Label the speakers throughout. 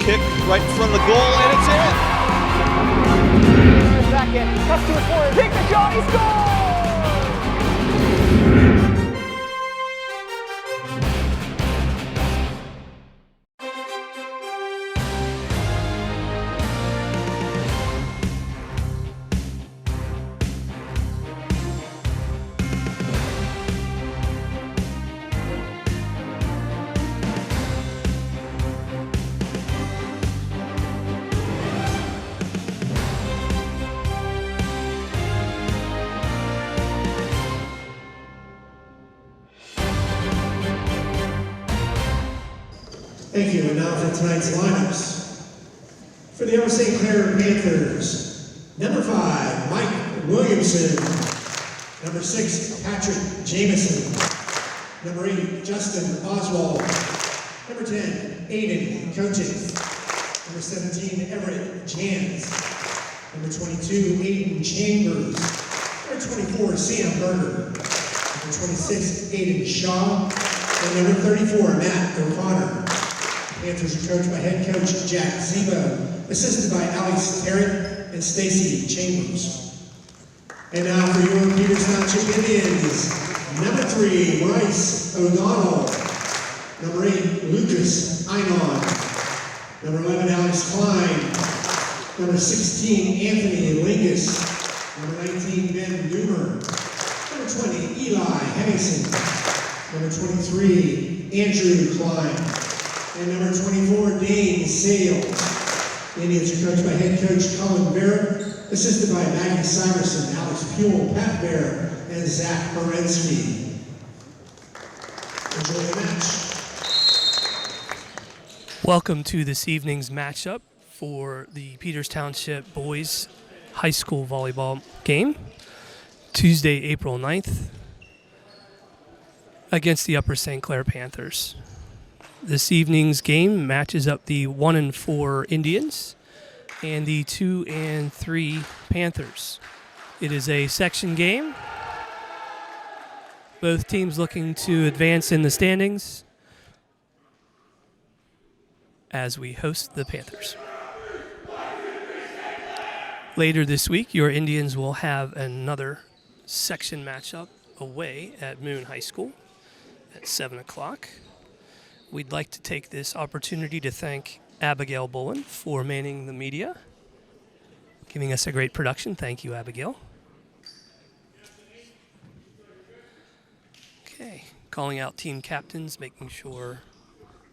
Speaker 1: kick right in front of the goal, and it's in.
Speaker 2: Second, cuts to his corner, takes the shot, he scores!
Speaker 3: Thank you, and now for tonight's lineups. For the St. Clair Panthers, number 5, Mike Williamson. Number 6, Patrick Jameson. Number 8, Justin Oswald. Number 10, Aiden Coates. Number 17, Everett Jans. Number 22, Aiden Chambers. Number 24, Sam Berger. Number 26, Aiden Shaw. And number 34, Matt O'Connor. Panthers are coached by head coach Jack Zebo, assisted by Alex Terry and Stacy Chambers. And now for your Peters Township Indians, number 3, Bryce O'Donnell. Number 8, Lucas Einon. Number 11, Alex Klein. Number 16, Anthony Lingus. Number 19, Ben Newmer. Number 20, Eli Hemmingson. Number 23, Andrew Klein. And number 24, Dane Sales. The Indians are coached by head coach Colin Barrett, assisted by Maggie Syverson, Alex Puel, Pat Bear, and Zach Perensky. Enjoy the match.
Speaker 4: Welcome to this evening's matchup for the Peters Township Boys High School Volleyball game. Tuesday, April 9th, against the Upper St. Clair Panthers. This evening's game matches up the 1-4 Indians and the 2-3 Panthers. It is a section game. Both teams looking to advance in the standings as we host the Panthers. Later this week, your Indians will have another section matchup away at Moon High School at 7 o'clock. We'd like to take this opportunity to thank Abigail Bullen for manning the media, giving us a great production. Thank you, Abigail. Okay, calling out team captains, making sure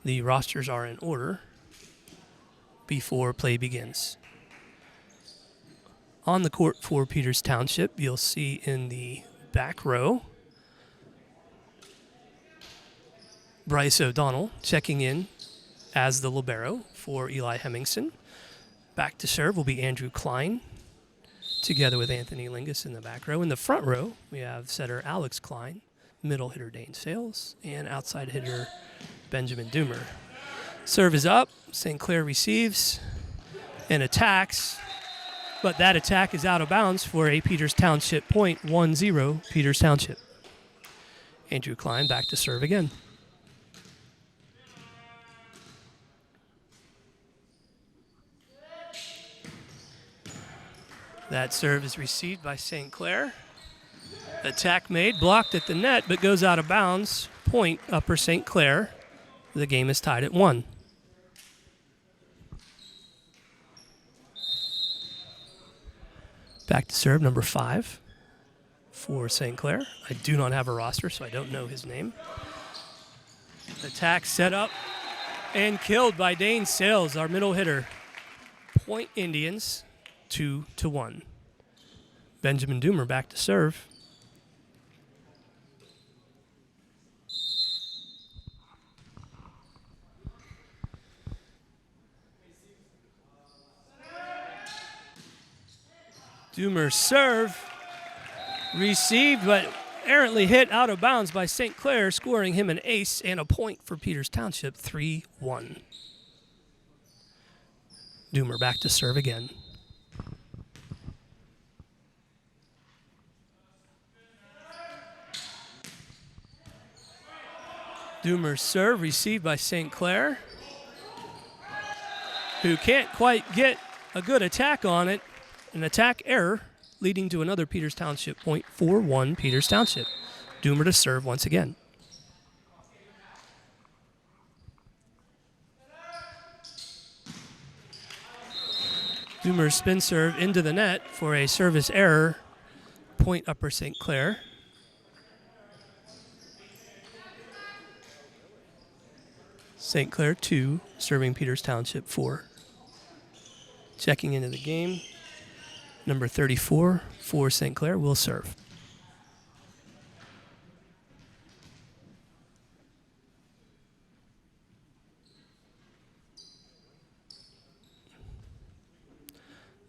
Speaker 4: the rosters are in order before play begins. On the court for Peters Township, you'll see in the back row Bryce O'Donnell checking in as the libero for Eli Hemmingson. Back to serve will be Andrew Klein, together with Anthony Lingus in the back row. In the front row, we have setter Alex Klein, middle hitter Dane Sales, and outside hitter Benjamin Doomer. Serve is up. St. Clair receives and attacks, but that attack is out of bounds for a Peters Township point, 1-0 Peters Township. Andrew Klein back to serve again. That serve is received by St. Clair. Attack made, blocked at the net, but goes out of bounds. Point, Upper St. Clair. The game is tied at 1. Back to serve, number 5 for St. Clair. I do not have a roster, so I don't know his name. Attack set up and killed by Dane Sales, our middle hitter. Point Indians. 2-1. Benjamin Doomer back to serve. Doomer's serve received, but errantly hit out of bounds by St. Clair, scoring him an ace and a point for Peters Township, 3-1. Doomer back to serve again. Doomer's serve received by St. Clair. who can't quite get a good attack on it. An attack error leading to another Peters Township point, 4-1 Peters Township. Doomer to serve once again. Doomer spin serve into the net for a service error. Point Upper St. Clair. St. Clair 2, serving Peters Township 4. Checking into the game, number 34 for St. Clair will serve.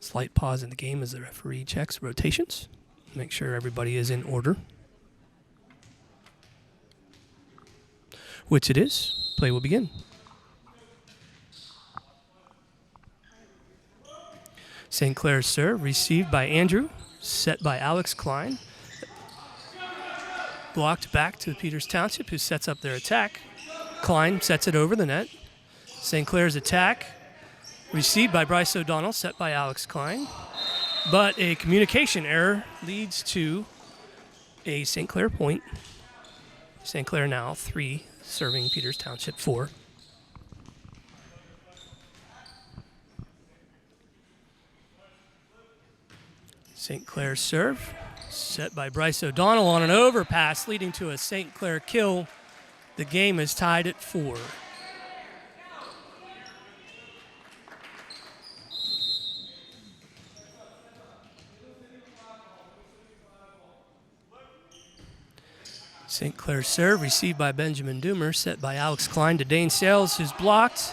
Speaker 4: Slight pause in the game as the referee checks rotations. Make sure everybody is in order. Which it is. Play will begin. St. Clair's serve received by Andrew, set by Alex Klein. Blocked back to Peters Township, who sets up their attack. Klein sets it over the net. St. Clair's attack received by Bryce O'Donnell, set by Alex Klein. But a communication error leads to a St. Clair point. St. Clair now 3, serving Peters Township 4. St. Clair's serve, set by Bryce O'Donnell on an overpass, leading to a St. Clair kill. The game is tied at 4. St. Clair's serve received by Benjamin Doomer, set by Alex Klein to Dane Sales, who's blocked.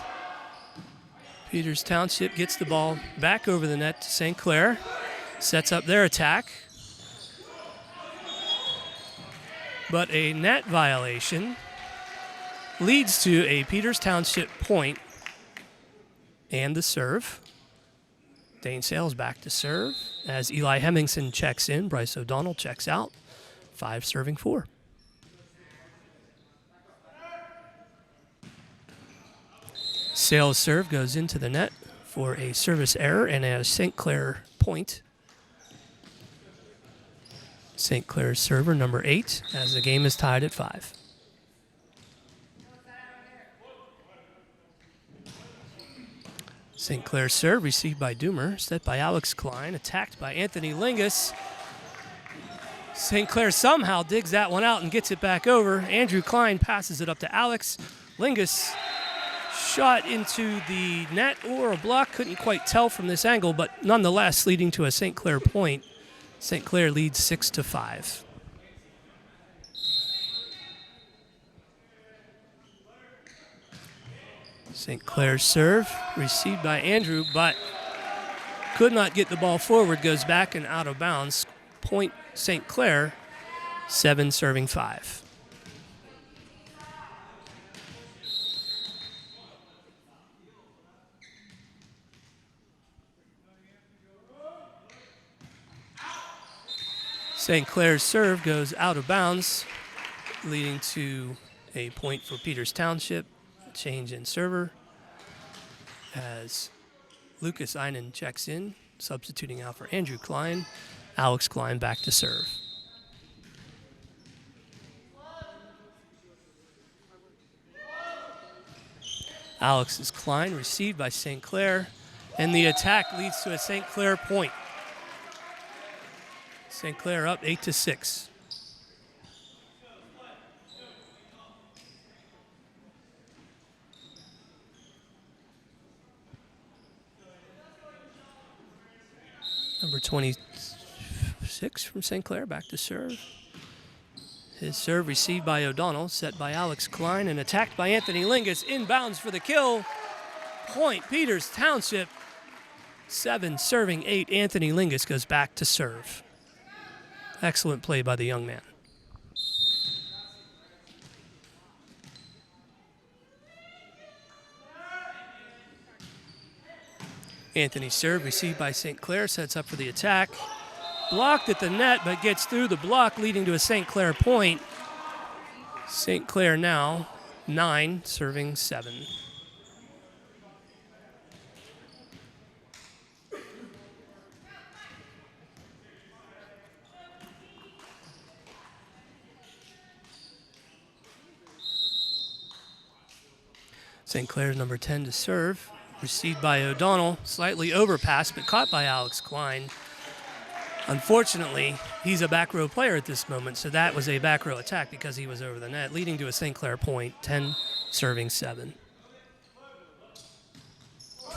Speaker 4: Peters Township gets the ball back over the net to St. Clair, sets up their attack. But a net violation leads to a Peters Township point and the serve. Dane Sales back to serve as Eli Hemmingson checks in. Bryce O'Donnell checks out. 5 serving 4. Sales serve goes into the net for a service error and a St. Clair point. St. Clair's server number 8 as the game is tied at 5. St. Clair's serve received by Doomer, set by Alex Klein, attacked by Anthony Lingus. St. Clair somehow digs that one out and gets it back over. Andrew Klein passes it up to Alex. Lingus shot into the net or a block, couldn't quite tell from this angle, but nonetheless leading to a St. Clair point. St. Clair leads 6-5. St. Clair's serve received by Andrew, but could not get the ball forward, goes back and out of bounds. Point St. Clair, 7 serving 5. St. Clair's serve goes out of bounds, leading to a point for Peters Township. Change in server as Lucas Einen checks in, substituting out for Andrew Klein. Alex Klein back to serve. Alex's Klein received by St. Clair, and the attack leads to a St. Clair point. St. Clair up 8-6. Number 26 from St. Clair back to serve. His serve received by O'Donnell, set by Alex Klein, and attacked by Anthony Lingus. Inbounds for the kill. Point Peters Township. 7 serving 8. Anthony Lingus goes back to serve. Excellent play by the young man. Anthony's serve received by St. Clair, sets up for the attack. Blocked at the net, but gets through the block, leading to a St. Clair point. St. Clair now 9, serving 7. St. Clair's number 10 to serve. Received by O'Donnell. Slightly overpassed, but caught by Alex Klein. Unfortunately, he's a back row player at this moment, so that was a back row attack because he was over the net, leading to a St. Clair point, 10 serving 7.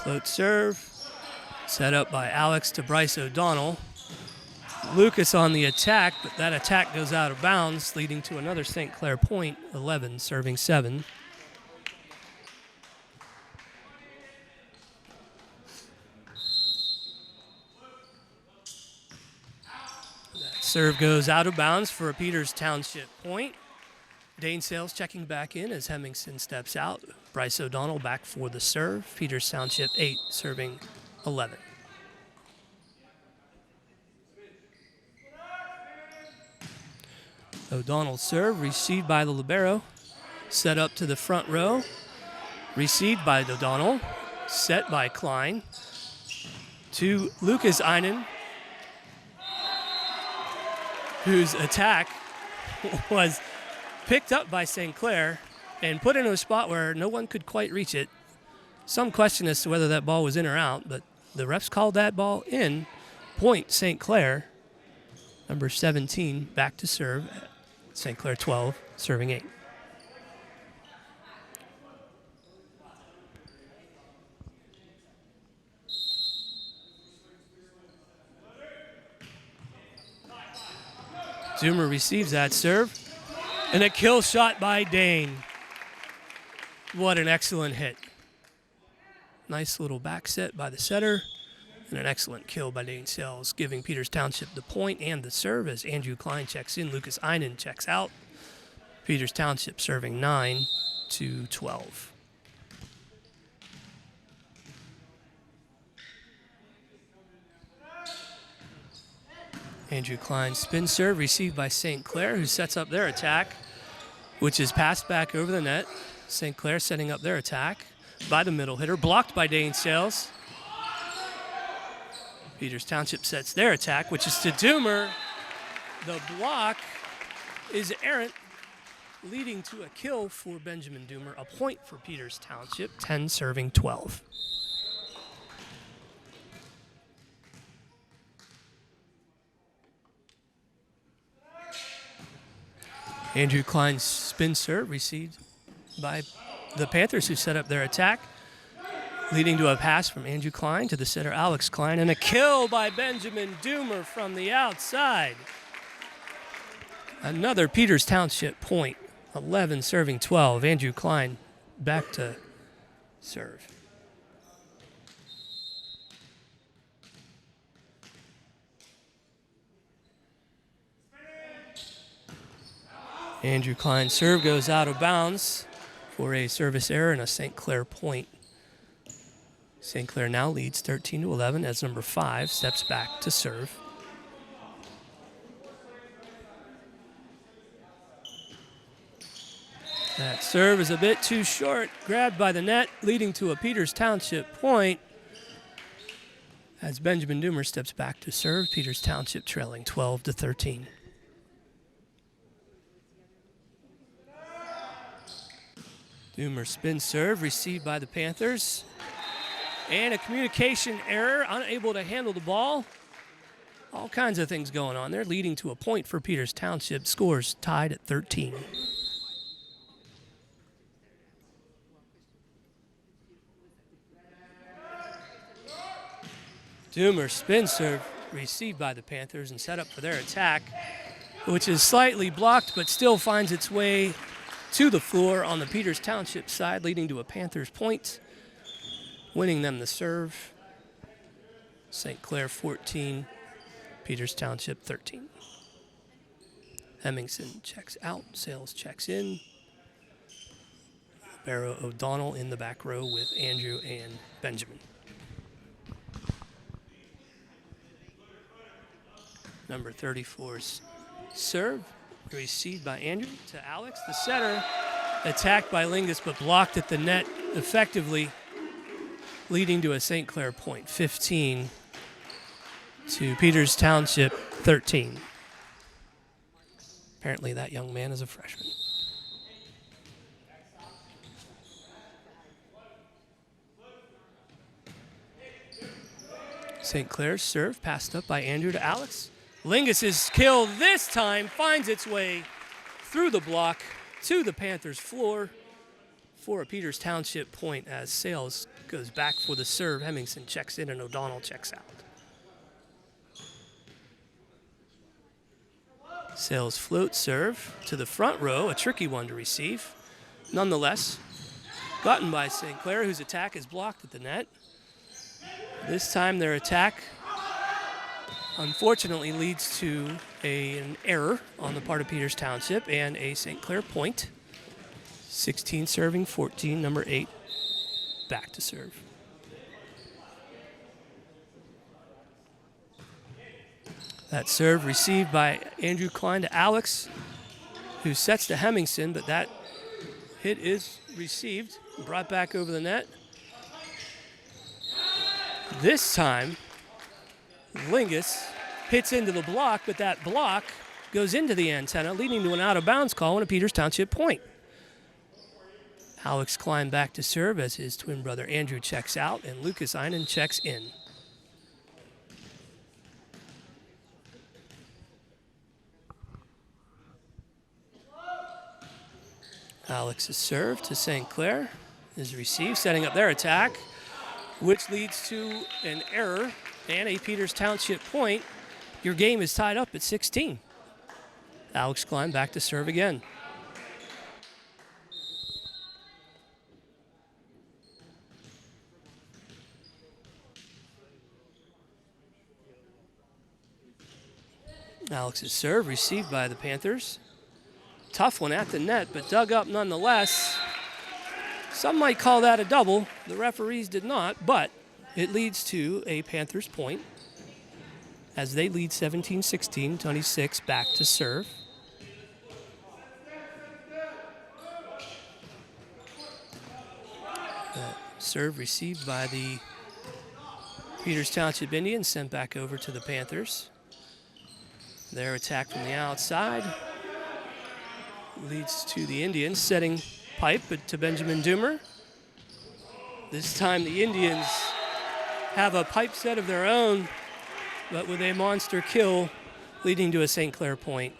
Speaker 4: Float serve, set up by Alex to Bryce O'Donnell. Lucas on the attack, but that attack goes out of bounds, leading to another St. Clair point, 11 serving 7. Serve goes out of bounds for a Peters Township point. Dane Sales checking back in as Hemmingson steps out. Bryce O'Donnell back for the serve. Peters Township 8, serving 11. O'Donnell's serve, received by the libero. Set up to the front row. Received by O'Donnell. Set by Klein. To Lucas Einen, whose attack was picked up by St. Clair and put into a spot where no one could quite reach it. Some question as to whether that ball was in or out, but the refs called that ball in. Point St. Clair, number 17, back to serve. St. Clair 12, serving 8. Zoomer receives that serve. And a kill shot by Dane. What an excellent hit. Nice little back set by the setter. And an excellent kill by Dane Sales, giving Peters Township the point and the serve as Andrew Klein checks in. Lucas Einen checks out. Peters Township serving 9 to 12. Andrew Klein spin serve received by St. Clair, who sets up their attack, which is passed back over the net. St. Clair setting up their attack by the middle hitter, blocked by Dane Sales. Peters Township sets their attack, which is to Doomer. The block is errant, leading to a kill for Benjamin Doomer, a point for Peters Township, 10 serving 12. Andrew Klein's spin serve received by the Panthers, who set up their attack, leading to a pass from Andrew Klein to the setter Alex Klein, and a kill by Benjamin Doomer from the outside. Another Peters Township point, 11 serving 12. Andrew Klein back to serve. Andrew Klein's serve goes out of bounds for a service error and a St. Clair point. St. Clair now leads 13 to 11 as number 5 steps back to serve. That serve is a bit too short, grabbed by the net, leading to a Peters Township point. As Benjamin Doomer steps back to serve, Peters Township trailing 12 to 13. Doomer spin serve received by the Panthers. And a communication error, unable to handle the ball. All kinds of things going on there, leading to a point for Peters Township. Scores tied at 13. Doomer spin serve received by the Panthers and set up for their attack, which is slightly blocked but still finds its way to the floor on the Peters Township side, leading to a Panthers point, winning them the serve. St. Clair 14, Peters Township 13. Hemmingson checks out, Sales checks in. Barrow O'Donnell in the back row with Andrew and Benjamin. Number 34's serve, received by Andrew to Alex, the setter. Attacked by Lingus, but blocked at the net effectively, leading to a St. Clair point, 15 to Peters Township 13. Apparently that young man is a freshman. St. Clair's serve passed up by Andrew to Alex. Lingus' kill this time finds its way through the block to the Panthers' floor for a Peters Township point as Sales goes back for the serve. Hemmingson checks in and O'Donnell checks out. Sales float serve to the front row, a tricky one to receive. Nonetheless, gotten by St. Clair, whose attack is blocked at the net. This time their attack, unfortunately, leads to an error on the part of Peters Township and a St. Clair point. 16 serving, 14, number 8, back to serve. That serve received by Andrew Klein to Alex, who sets to Hemmingson, but that hit is received, brought back over the net. This time, Lingus hits into the block, but that block goes into the antenna, leading to an out-of-bounds call and a Peters Township point. Alex Klein back to serve as his twin brother Andrew checks out and Lucas Einen checks in. Alex's serve to St. Clair is received, setting up their attack, which leads to an error and a Peters Township point. Your game is tied up at 16. Alex Klein back to serve again. Alex's serve received by the Panthers. Tough one at the net, but dug up nonetheless. Some might call that a double. The referees did not, but it leads to a Panthers point as they lead 17-16, 26 back to serve. That serve received by the Peters Township Indians, sent back over to the Panthers. Their attack from the outside leads to the Indians setting pipe to Benjamin Doomer. This time the Indians have a pipe set of their own, but with a monster kill leading to a St. Clair point.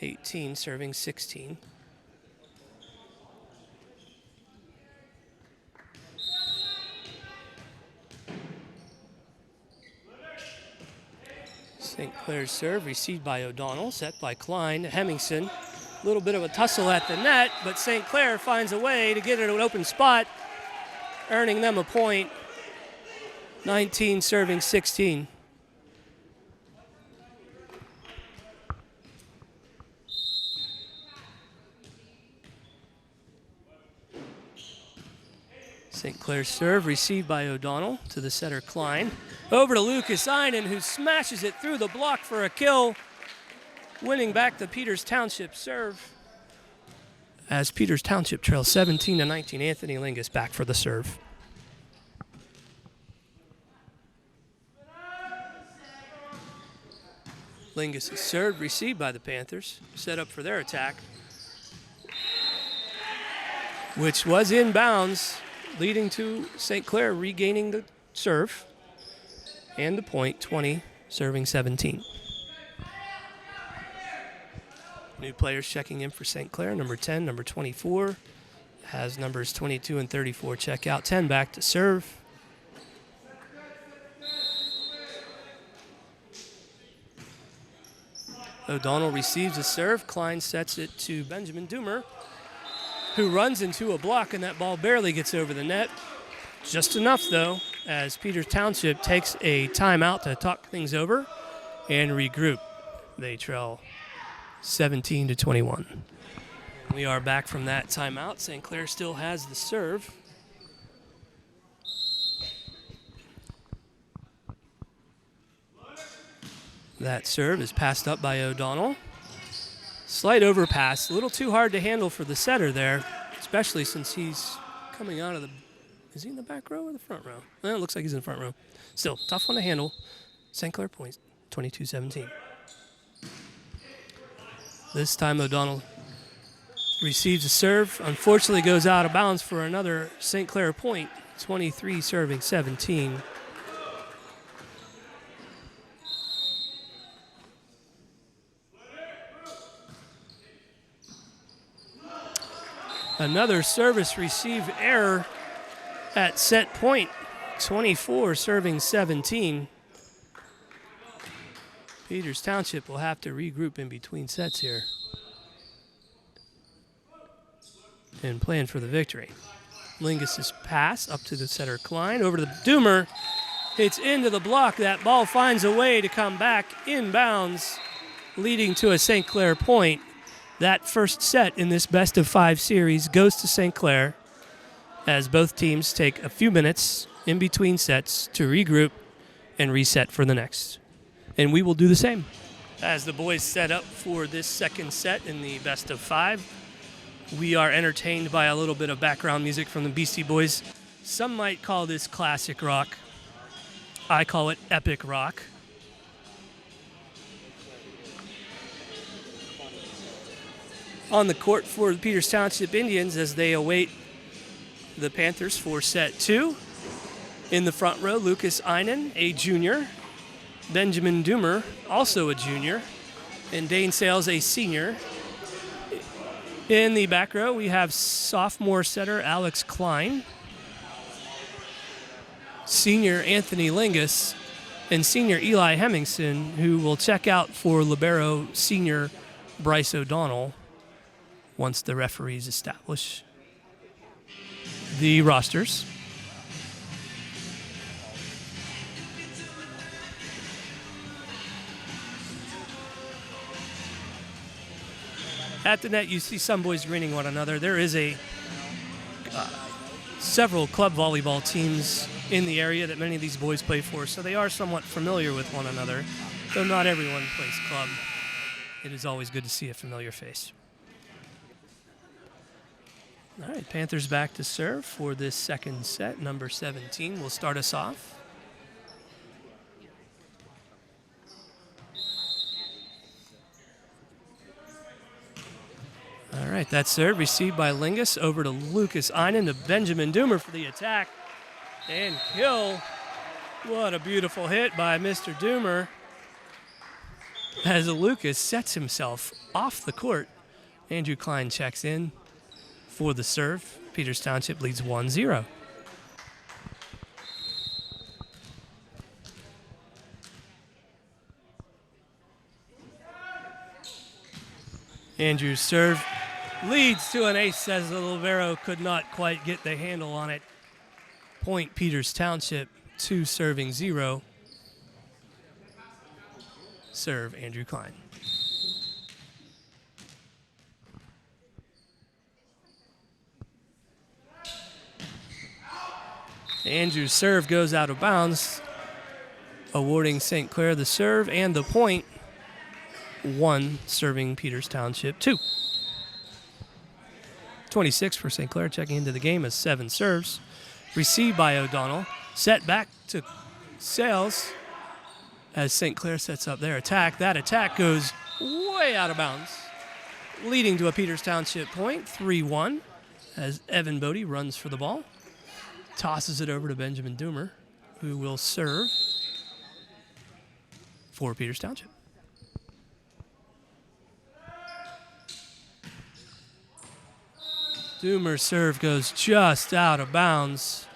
Speaker 4: 18 serving 16. St. Clair's serve received by O'Donnell, set by Klein. Hemmingson, a little bit of a tussle at the net, but St. Clair finds a way to get it to an open spot, earning them a point. 19 serving 16. St. Clair's serve received by O'Donnell to the setter Klein. Over to Lucas Einen, who smashes it through the block for a kill, winning back the Peters Township serve. As Peters Township trails 17-19, Anthony Lingus back for the serve. Lingus' serve received by the Panthers, set up for their attack, which was in bounds, leading to St. Clair regaining the serve and the point, 20 serving 17. New players checking in for St. Clair. Number 10, number 24 has numbers 22 and 34 check out. 10 back to serve. O'Donnell receives a serve. Klein sets it to Benjamin Doomer, who runs into a block, and that ball barely gets over the net. Just enough, though, as Peters Township takes a timeout to talk things over and regroup. They trail 17-21. We are back from that timeout. St. Clair still has the serve. That serve is passed up by O'Donnell. Slight overpass, a little too hard to handle for the setter there, especially since he's coming out of the... Is he in the back row or the front row? Well, it looks like he's in the front row. Still, tough one to handle. St. Clair points, 22-17. This time O'Donnell receives a serve. Unfortunately goes out of bounds for another St. Clair point, 23 serving 17. Another service receive error at set point. 24 serving 17. Peters Township will have to regroup in between sets here and plan for the victory. Lingus's pass up to the setter Klein, over to the Doomer. Hits into the block. That ball finds a way to come back inbounds, leading to a St. Clair point. That first set in this best-of-5 series goes to St. Clair as both teams take a few minutes in between sets to regroup and reset for the next. And we will do the same. As the boys set up for this second set in the best-of-5, we are entertained by a little bit of background music from the Beastie Boys. Some might call this classic rock. I call it epic rock. On the court for the Peters Township Indians as they await the Panthers for set 2. In the front row, Lucas Einen, a junior. Benjamin Doomer, also a junior. And Dane Sales, a senior. In the back row, we have sophomore setter Alex Klein, senior Anthony Lingus, and senior Eli Hemmingson, who will check out for libero senior Bryce O'Donnell once the referees establish the rosters. At the net, you see some boys greeting one another. There is several club volleyball teams in the area that many of these boys play for, so they are somewhat familiar with one another. Though not everyone plays club, it is always good to see a familiar face. All right, Panthers back to serve for this second set. Number 17 will start us off. All right, that serve received by Lingus over to Lucas Einen to Benjamin Doomer for the attack and kill. What a beautiful hit by Mr. Doomer as Lucas sets himself off the court. Andrew Klein checks in for the serve. Peters Township leads 1-0. Andrew's serve leads to an ace as the libero could not quite get the handle on it. Point Peters Township, 2 serving 0. Serve Andrew Klein. Andrew's serve goes out of bounds, awarding St. Clair the serve and the point. 1 serving Peters Township 2. 26 for St. Clair checking into the game as 7 serves. Received by O'Donnell. Set back to Sales as St. Clair sets up their attack. That attack goes way out of bounds, leading to a Peters Township point, 3-1, as Evan Bodie runs for the ball. Tosses it over to Benjamin Doomer, who will serve for Peters Township. Doomer's serve goes just out of bounds,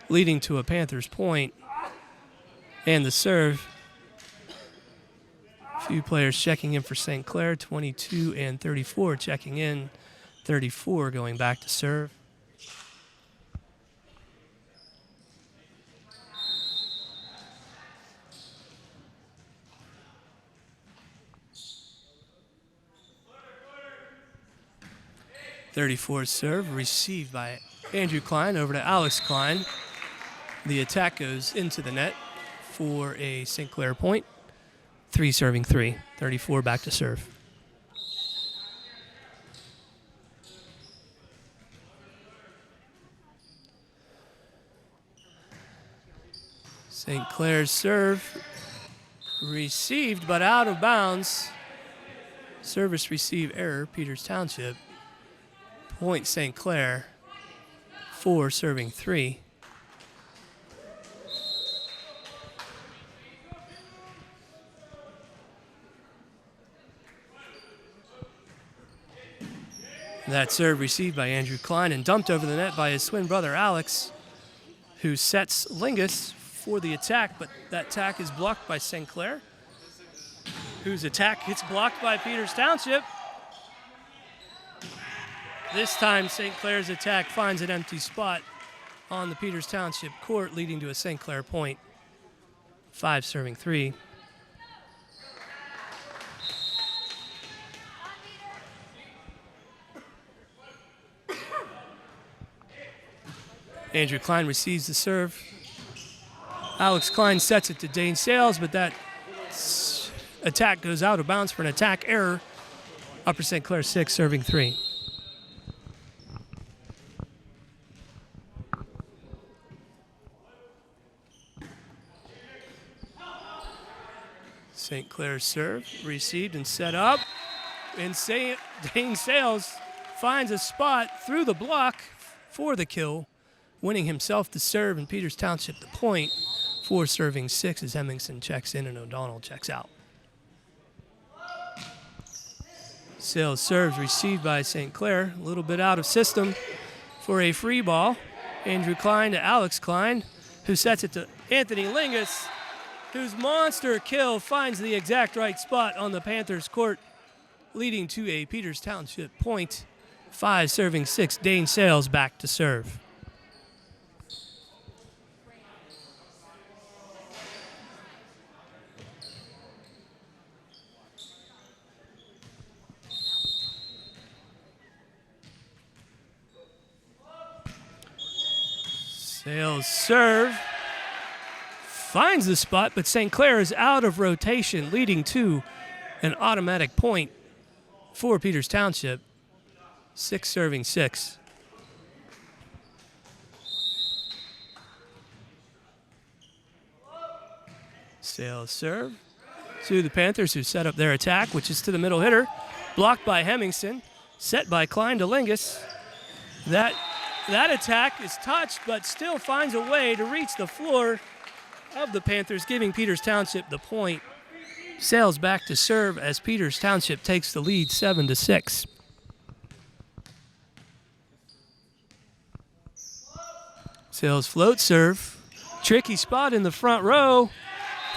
Speaker 4: leading to a Panthers point. And the serve, a few players checking in for St. Clair, 22 and 34 checking in, 34 going back to serve. .34 serve received by Andrew Klein over to Alex Klein. The attack goes into the net for a St. Clair point. 3 serving 3. 34 back to serve. St. Clair's serve received but out of bounds. Service receive error, Peters Township. Point St. Clair, 4 serving 3. That serve received by Andrew Klein and dumped over the net by his twin brother Alex, who sets Lingus for the attack, but that attack is blocked by St. Clair, whose attack gets blocked by Peters Township. This time, St. Clair's attack finds an empty spot on the Peters Township court, leading to a St. Clair point. 5 serving 3. Andrew Klein receives the serve. Alex Klein sets it to Dane Sales, but that attack goes out of bounds for an attack error. Upper St. Clair 6, serving 3. St. Clair's serve received and set up. And Dane Sales finds a spot through the block for the kill, winning himself the serve, and Peters Township the point. 4 serving 6 as Hemmingson checks in and O'Donnell checks out. Sales serves received by St. Clair, a little bit out of system for a free ball. Andrew Klein to Alex Klein, who sets it to Anthony Lingus, whose monster kill finds the exact right spot on the Panthers' court, leading to a Peters Township point. 5 serving 6, Dane Sales back to serve. Sales serve finds the spot, but St. Clair is out of rotation, leading to an automatic point for Peters Township. 6 serving 6. Sales serve to the Panthers, who set up their attack, which is to the middle hitter. Blocked by Hemmingson, set by Klein to Lingus. That attack is touched, but still finds a way to reach the floor of the Panthers, giving Peters Township the point. Sales back to serve as Peters Township takes the lead 7-6. Sales float serve. Tricky spot in the front row.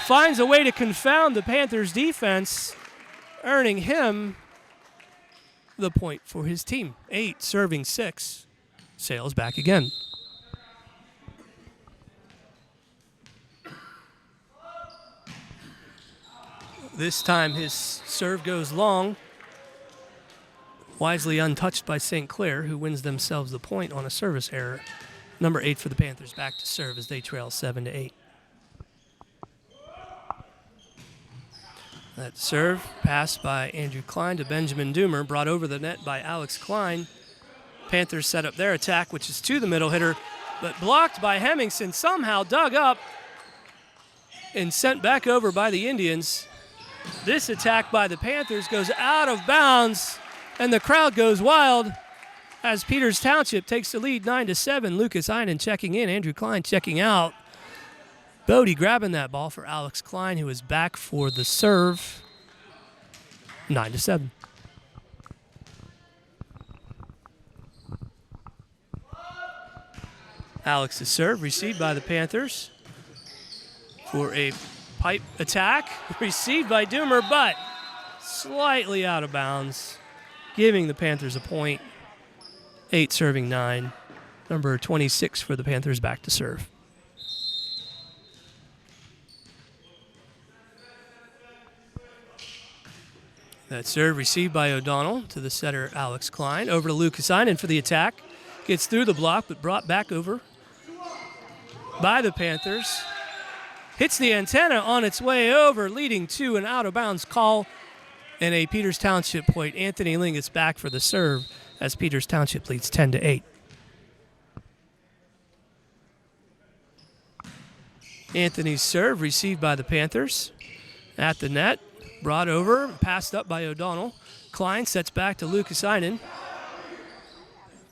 Speaker 4: Finds a way to confound the Panthers defense, earning him the point for his team. 8 serving 6. Sales back again. This time his serve goes long, wisely untouched by St. Clair, who wins themselves the point on a service error. Number 8 for the Panthers back to serve as they trail 7-8. That serve passed by Andrew Klein to Benjamin Doomer, brought over the net by Alex Klein. Panthers set up their attack, which is to the middle hitter, but blocked by Hemmingson, somehow dug up and sent back over by the Indians. This attack by the Panthers goes out of bounds, and the crowd goes wild as Peters Township takes the lead 9-7. Lucas Einen checking in, Andrew Klein checking out. Bodie grabbing that ball for Alex Klein, who is back for the serve. 9-7. Alex's serve received by the Panthers for a pipe attack, received by Doomer, but slightly out of bounds, giving the Panthers a point. 8 serving 9. Number 26 for the Panthers back to serve. That serve received by O'Donnell to the setter Alex Klein. Over to Lucas Einen for the attack. Gets through the block, but brought back over by the Panthers. Hits the antenna on its way over, leading to an out-of-bounds call and a Peters Township point. Anthony Lingus back for the serve as Peters Township leads 10-8. Anthony's serve received by the Panthers. At the net, brought over, passed up by O'Donnell. Klein sets back to Lucas Einen.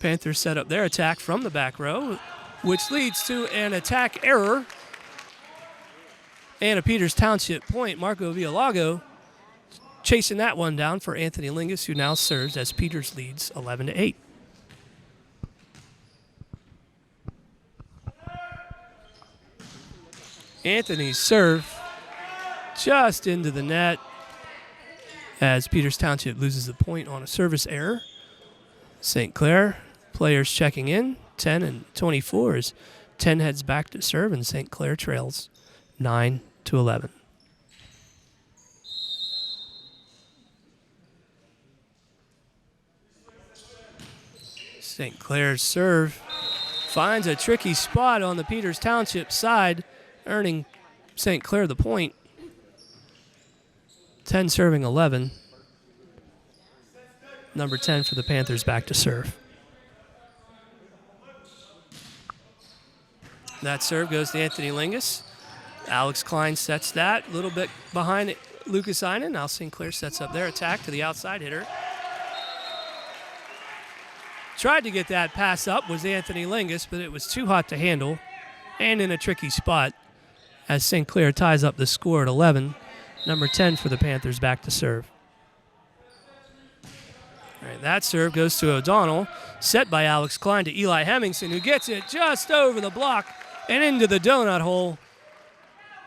Speaker 4: Panthers set up their attack from the back row, which leads to an attack error and a Peters Township point. Marco Villalago chasing that one down for Anthony Lingus, who now serves as Peters leads 11-8. Anthony's serve just into the net as Peters Township loses the point on a service error. St. Clair players checking in, 10 and 24 as 10 heads back to serve, and St. Clair trails 9-11. St. Clair's serve finds a tricky spot on the Peters Township side, earning St. Clair the point. 10 serving 11. Number 10 for the Panthers back to serve. That serve goes to Anthony Lingus. Alex Klein sets that a little bit behind Lucas Einen. Now St. Clair sets up their attack to the outside hitter. Tried to get that pass up was Anthony Lingus, but it was too hot to handle and in a tricky spot as St. Clair ties up the score at 11. Number 10 for the Panthers back to serve. All right, that serve goes to O'Donnell, set by Alex Klein to Eli Hemmingson, who gets it just over the block and into the donut hole.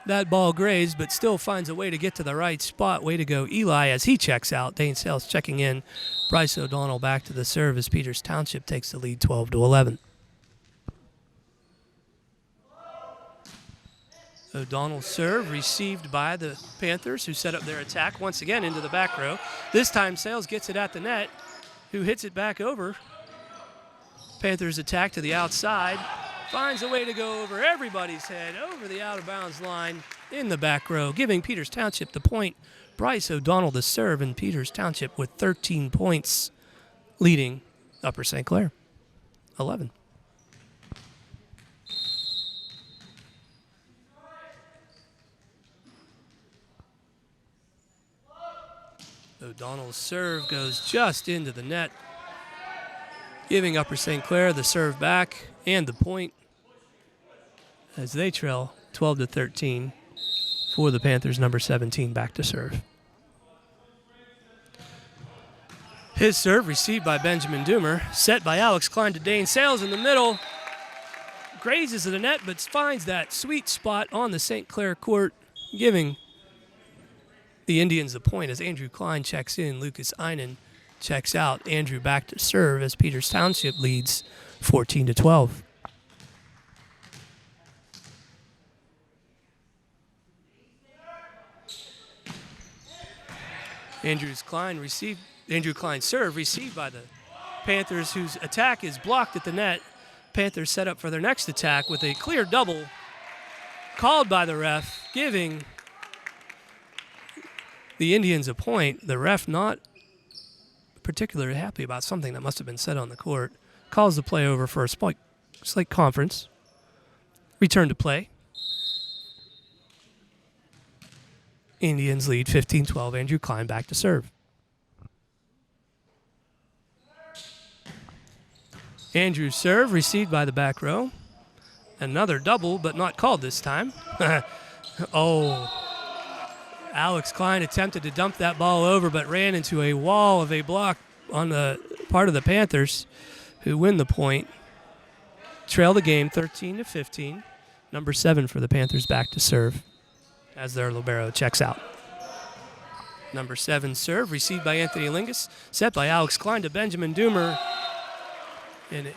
Speaker 4: That ball grazed, but still finds a way to get to the right spot. Way to go, Eli, as he checks out. Dane Sales checking in. Bryce O'Donnell back to the serve as Peters Township takes the lead 12-11. O'Donnell's serve received by the Panthers, who set up their attack once again into the back row. This time Sales gets it at the net, who hits it back over. Panthers attack to the outside. Finds a way to go over everybody's head, over the out-of-bounds line in the back row, giving Peters Township the point. Bryce O'Donnell the serve, and Peters Township with 13 points, leading Upper St. Clair, 11. O'Donnell's serve goes just into the net, giving Upper St. Clair the serve back and the point as they trail 12-13 for the Panthers, number 17 back to serve. His serve received by Benjamin Doomer, set by Alex Klein to Dane Sales in the middle. Grazes the net, but finds that sweet spot on the St. Clair court, giving the Indians the point as Andrew Klein checks in. Lucas Einen checks out. Andrew back to serve as Peters Township leads 14-12. Andrew Klein's serve received by the Panthers, whose attack is blocked at the net. Panthers set up for their next attack with a clear double called by the ref, giving the Indians a point. The ref not particularly happy about something that must have been said on the court. Calls the play over for a slight conference. Return to play. Indians lead 15-12. Andrew Klein back to serve. Andrew's serve received by the back row. Another double, but not called this time. Alex Klein attempted to dump that ball over, but ran into a wall of a block on the part of the Panthers, who win the point. Trail the game 13-15. Number 7 for the Panthers back to serve as their libero checks out. Number 7 serve received by Anthony Lingus, set by Alex Klein to Benjamin Doomer. And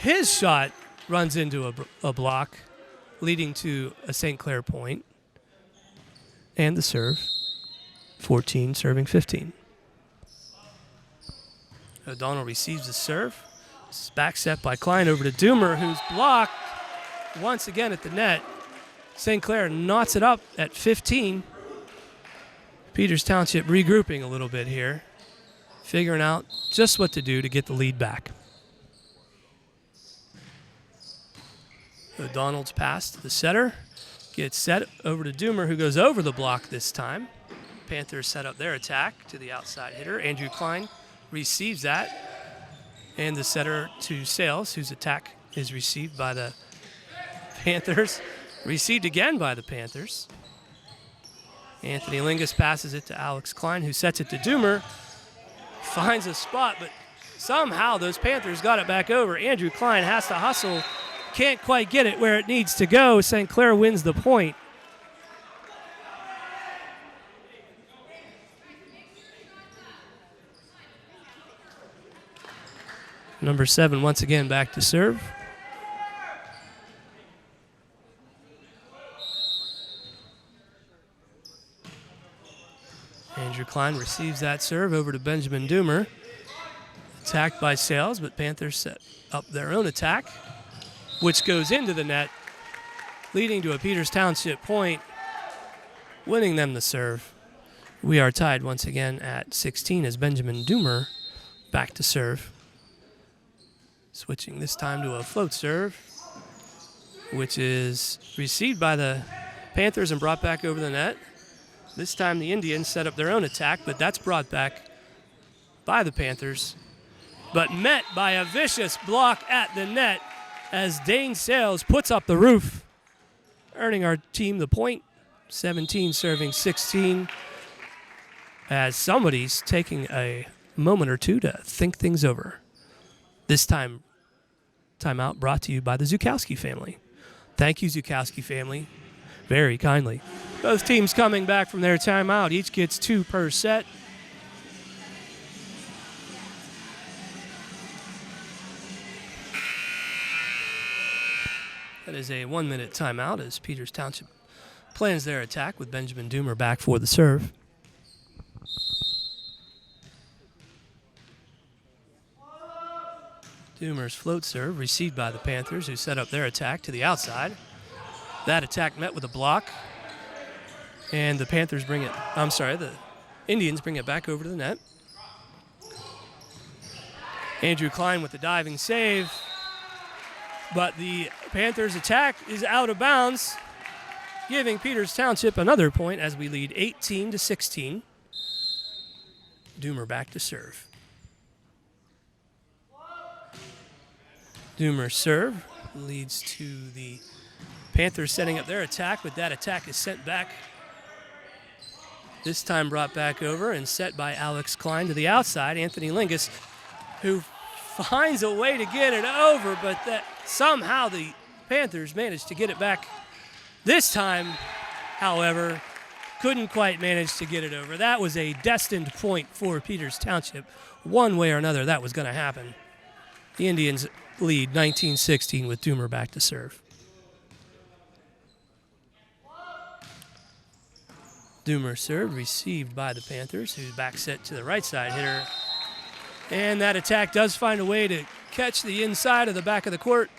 Speaker 4: his shot runs into a block, leading to a St. Clair point. And the serve, 14 serving 15. O'Donnell receives the serve. This is back set by Klein over to Doomer, who's blocked once again at the net. St. Clair knots it up at 15. Peters Township regrouping a little bit here, figuring out just what to do to get the lead back. O'Donnell's pass to the setter. Gets set over to Doomer, who goes over the block this time. Panthers set up their attack to the outside hitter. Andrew Klein receives that. And the setter to Sales, whose attack is received by the Panthers. Received again by the Panthers. Anthony Lingus passes it to Alex Klein, who sets it to Doomer. Finds a spot, but somehow those Panthers got it back over. Andrew Klein has to hustle. Can't quite get it where it needs to go. St. Clair wins the point. Number 7 once again back to serve. Andrew Klein receives that serve over to Benjamin Doomer. Attacked by Sales, but Panthers set up their own attack, which goes into the net, leading to a Peters Township point, winning them the serve. We are tied once again at 16 as Benjamin Doomer back to serve. Switching this time to a float serve, which is received by the Panthers and brought back over the net. This time the Indians set up their own attack, but that's brought back by the Panthers, but met by a vicious block at the net as Dane Sales puts up the roof, earning our team the point. 17 serving 16, as somebody's taking a moment or two to think things over. This time, timeout brought to you by the Zukowski family. Thank you, Zukowski family, very kindly. Both teams coming back from their timeout. Each gets 2 per set. That is a 1-minute timeout as Peters Township plans their attack with Benjamin Doomer back for the serve. Doomer's float serve received by the Panthers, who set up their attack to the outside. That attack met with a block. And the Panthers the Indians bring it back over to the net. Andrew Klein with the diving save. But the Panthers' attack is out of bounds, giving Peters Township another point as we lead 18-16. Doomer back to serve. Doomer's serve leads to the Panthers setting up their attack, but that attack is sent back. This time brought back over and set by Alex Klein to the outside. Anthony Lingus, who finds a way to get it over, but that somehow the Panthers managed to get it back. This time, however, couldn't quite manage to get it over. That was a destined point for Peters Township. One way or another, that was going to happen. The Indians lead 19-16 with Doomer back to serve. Doomer serve received by the Panthers, who's back set to the right side hitter. And that attack does find a way to catch the inside of the back of the court,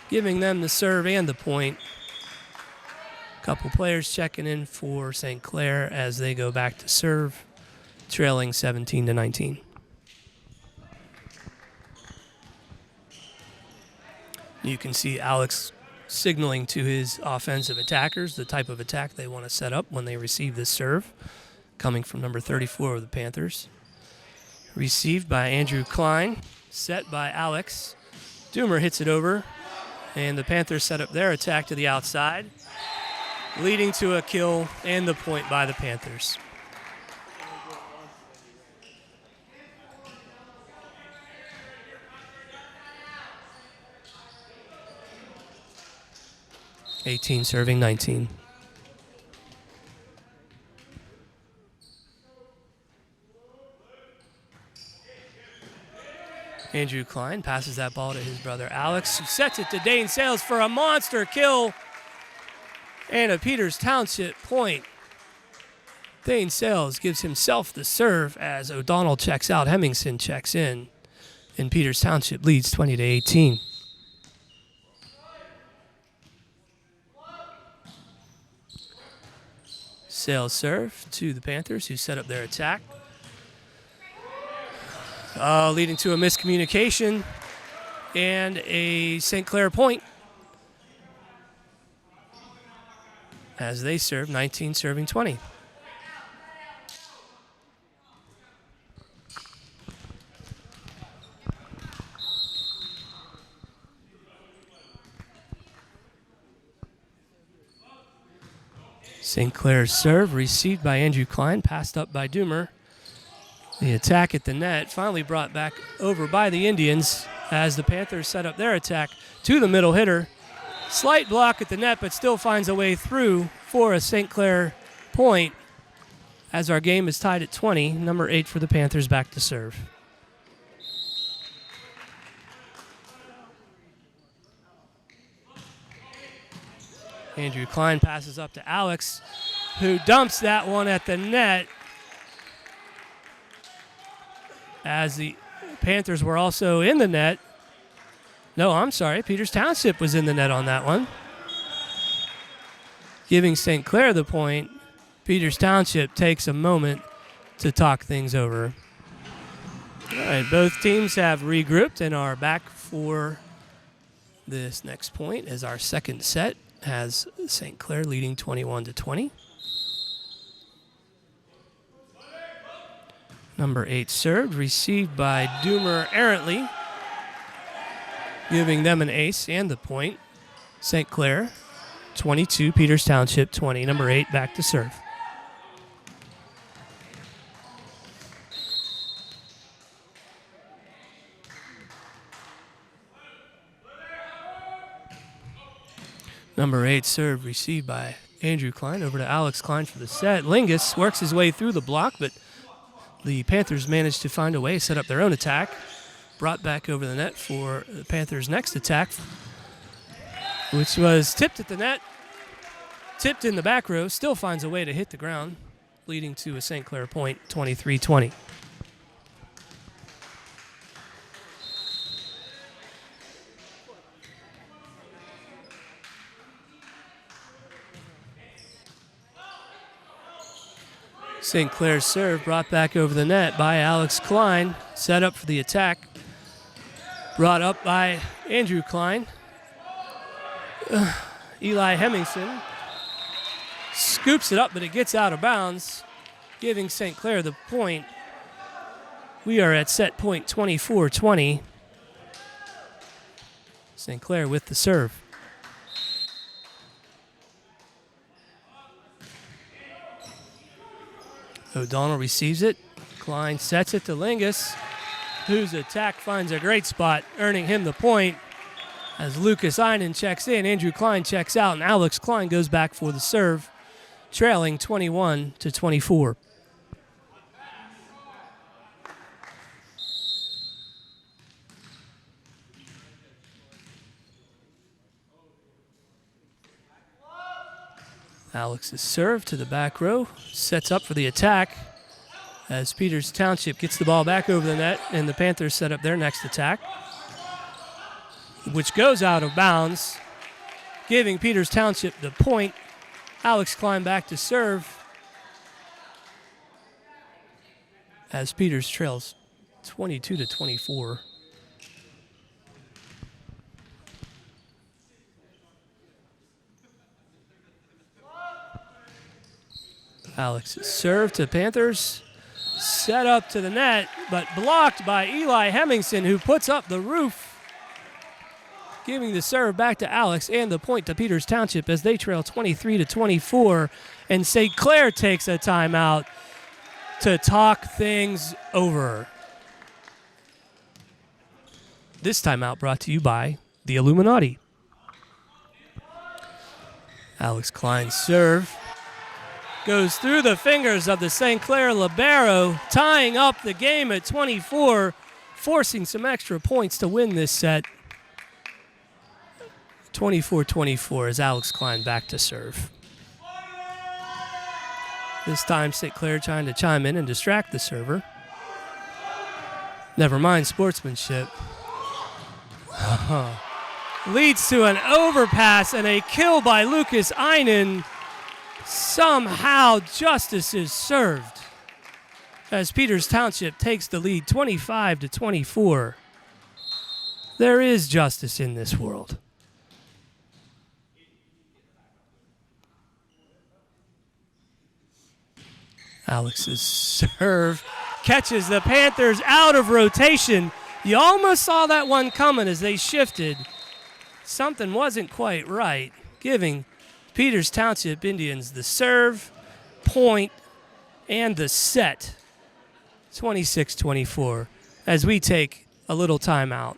Speaker 4: giving them the serve and the point. A couple players checking in for St. Clair as they go back to serve, trailing 17-19. You can see Alex signaling to his offensive attackers the type of attack they want to set up when they receive this serve, coming from number 34 of the Panthers. Received by Andrew Klein, set by Alex. Doomer hits it over, and the Panthers set up their attack to the outside, leading to a kill and the point by the Panthers. (18 serving 19). Andrew Klein passes that ball to his brother Alex, who sets it to Dane Sales for a monster kill and a Peters Township point. Dane Sales gives himself the serve as O'Donnell checks out, Hemmingson checks in, and Peters Township leads 20-18. Sales serve to the Panthers, who set up their attack. Leading to a miscommunication and a St. Clair point as they serve, 19 serving 20. St. Clair's serve received by Andrew Klein, passed up by Doomer. The attack at the net finally brought back over by the Indians as the Panthers set up their attack to the middle hitter. Slight block at the net, but still finds a way through for a St. Clair point as our game is tied at 20. Number 8 for the Panthers back to serve. Andrew Klein passes up to Alex, who dumps that one at the net as the Panthers were also in the net. No, I'm sorry. Peters Township was in the net on that one. Giving St. Clair the point, Peters Township takes a moment to talk things over. All right, both teams have regrouped and are back for this next point as our second set has St. Clair leading 21-20. Number 8 served, received by Doomer errantly, giving them an ace and the point. St. Clair 22, Peters Township 20. Number 8 back to serve. Number 8 serve received by Andrew Klein over to Alex Klein for the set. Lingus works his way through the block, but the Panthers managed to find a way, set up their own attack. Brought back over the net for the Panthers' next attack, which was tipped at the net, tipped in the back row, still finds a way to hit the ground, leading to a St. Clair point, 23-20. St. Clair's serve brought back over the net by Alex Klein, set up for the attack. Brought up by Andrew Klein. Eli Hemmingson scoops it up, but it gets out of bounds, giving St. Clair the point. We are at set point 24-20. St. Clair with the serve. O'Donnell receives it. Klein sets it to Lingus, whose attack finds a great spot, earning him the point. As Lucas Einen checks in, Andrew Klein checks out, and Alex Klein goes back for the serve, trailing 21-24. Alex's serve to the back row, sets up for the attack as Peters Township gets the ball back over the net, and the Panthers set up their next attack, which goes out of bounds, giving Peters Township the point. Alex Klein back to serve as Peters trails 22-24. Alex's serve to Panthers, set up to the net, but blocked by Eli Hemmingson, who puts up the roof, giving the serve back to Alex and the point to Peters Township as they trail 23-24, and St. Clair takes a timeout to talk things over. This timeout brought to you by the Illuminati. Alex Klein's serve goes through the fingers of the St. Clair libero, tying up the game at 24, forcing some extra points to win this set. 24-24 as Alex Klein back to serve. This time St. Clair trying to chime in and distract the server. Never mind sportsmanship. Leads to an overpass and a kill by Lucas Einen. Somehow justice is served as Peters Township takes the lead 25-24. There is justice in this world. Alex's serve catches the Panthers out of rotation. You almost saw that one coming as they shifted. Something wasn't quite right, giving Peters Township Indians the serve, point, and the set. 26-24 as we take a little timeout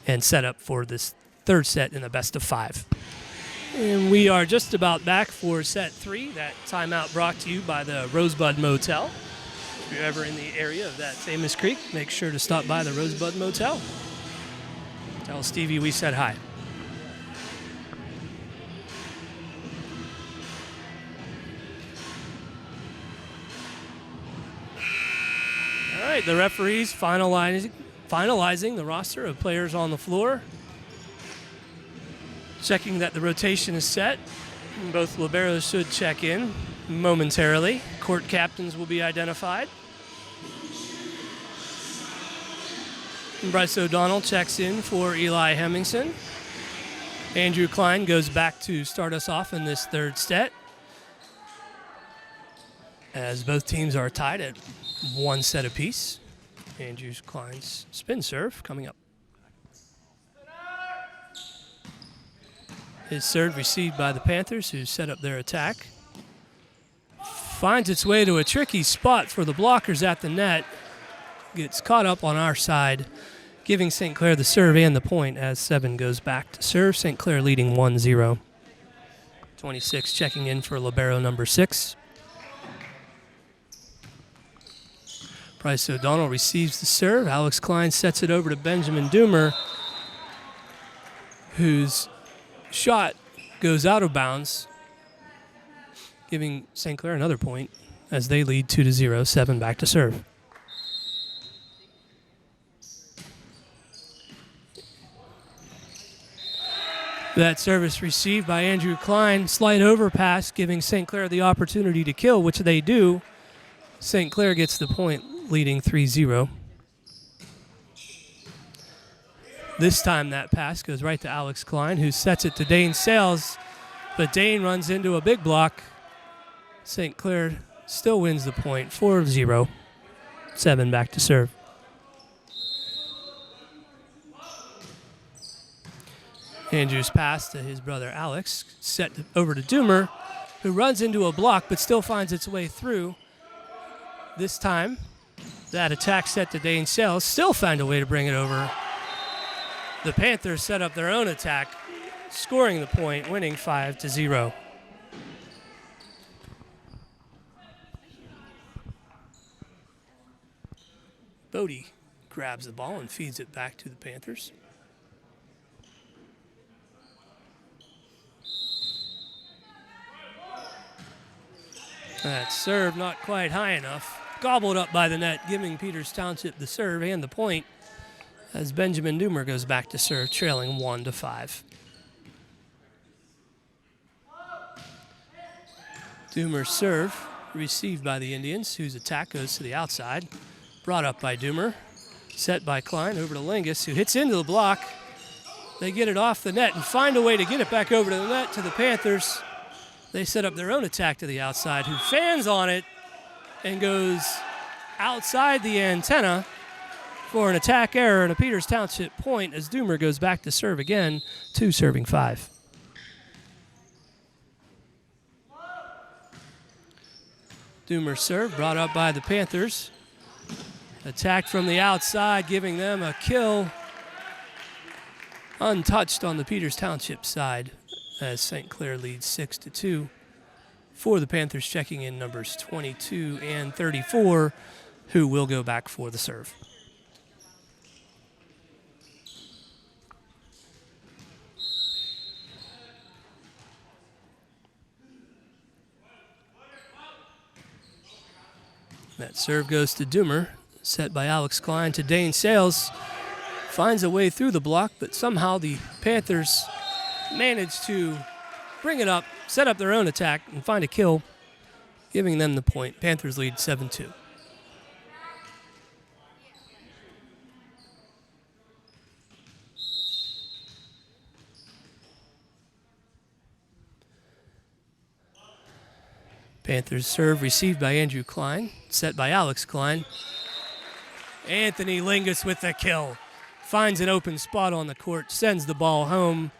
Speaker 4: and set up for this third set in a best of 5. And we are just about back for set 3. That timeout brought to you by the Rosebud Motel. If you're ever in the area of that famous creek, make sure to stop by the Rosebud Motel. Tell Stevie we said hi. All right, the referees finalizing the roster of players on the floor. Checking that the rotation is set. Both liberos should check in momentarily. Court captains will be identified. Bryce O'Donnell checks in for Eli Hemmingson. Andrew Klein goes back to start us off in this third set, as both teams are tied at 1 set apiece. Andrew Klein's spin serve coming up. His serve received by the Panthers, who set up their attack. Finds its way to a tricky spot for the blockers at the net. Gets caught up on our side, giving St. Clair the serve and the point as 7 goes back to serve. St. Clair leading 1-0. 26 checking in for libero number 6. Bryce O'Donnell receives the serve. Alex Klein sets it over to Benjamin Doomer, whose shot goes out of bounds, giving St. Clair another point as they lead 2-0, 7 back to serve. That service received by Andrew Klein, slight overpass, giving St. Clair the opportunity to kill, which they do. St. Clair gets the point, leading 3-0. This time that pass goes right to Alex Klein, who sets it to Dane Sales, but Dane runs into a big block. St. Clair still wins the point, 4-0, 7 back to serve. Andrew's pass to his brother Alex, set over to Doomer, who runs into a block but still finds its way through. This time, that attack set to Dane Sales, still find a way to bring it over. The Panthers set up their own attack, scoring the point, winning 5-0. Bodie grabs the ball and feeds it back to the Panthers. That serve not quite high enough. Gobbled up by the net, giving Peters Township the serve and the point as Benjamin Doomer goes back to serve, trailing 1-5. Doomer's serve received by the Indians, whose attack goes to the outside. Brought up by Doomer. Set by Klein over to Lingus, who hits into the block. They get it off the net and find a way to get it back over to the net to the Panthers. They set up their own attack to the outside, who fans on it and goes outside the antenna for an attack error and a Peters Township point as Doomer goes back to serve again, 2 serving 5. Doomer's serve brought up by the Panthers. Attacked from the outside, giving them a kill. Untouched on the Peters Township side as St. Clair leads 6-2. For the Panthers, checking in numbers 22 and 34, who will go back for the serve. That serve goes to Doomer, set by Alex Klein to Dane Sales. Finds a way through the block, but somehow the Panthers manage to bring it up, set up their own attack, and find a kill, giving them the point. Panthers lead 7-2. Panthers serve received by Andrew Klein, set by Alex Klein. Anthony Lingus with the kill. Finds an open spot on the court, sends the ball home.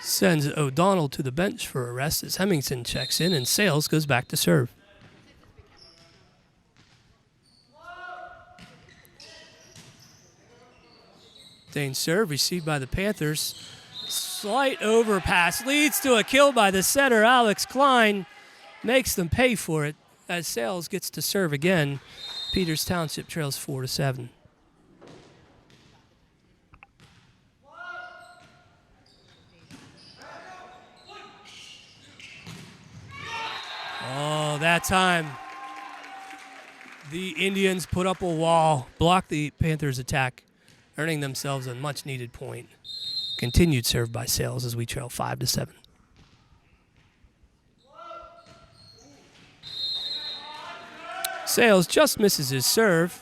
Speaker 4: Sends O'Donnell to the bench for a rest as Hemmingson checks in and Sales goes back to serve. Dane's serve received by the Panthers. Slight overpass leads to a kill by the setter, Alex Klein. Makes them pay for it as Sales gets to serve again. Peters Township trails 4-7. Oh, that time the Indians put up a wall, blocked the Panthers' attack, earning themselves a much-needed point. Continued serve by Sales as we trail 5-7. Sales just misses his serve,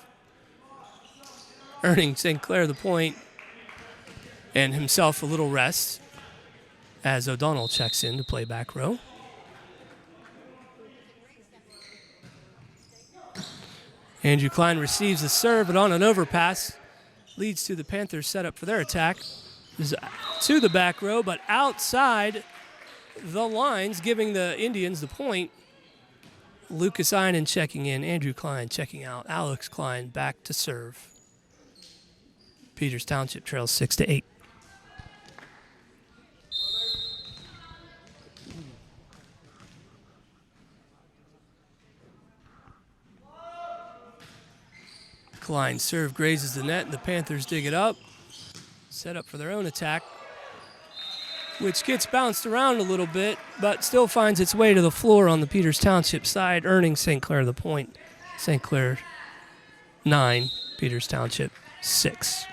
Speaker 4: earning St. Clair the point and himself a little rest as O'Donnell checks in to play back row. Andrew Klein receives the serve, but on an overpass leads to the Panthers set up for their attack. Is to the back row, but outside the lines, giving the Indians the point. Lucas Einen checking in, Andrew Klein checking out, Alex Klein back to serve. Peters Township trails 6-8. Klein's serve grazes the net, and the Panthers dig it up. Set up for their own attack, which gets bounced around a little bit, but still finds its way to the floor on the Peters Township side, earning St. Clair the point. St. Clair 9, Peters Township 6.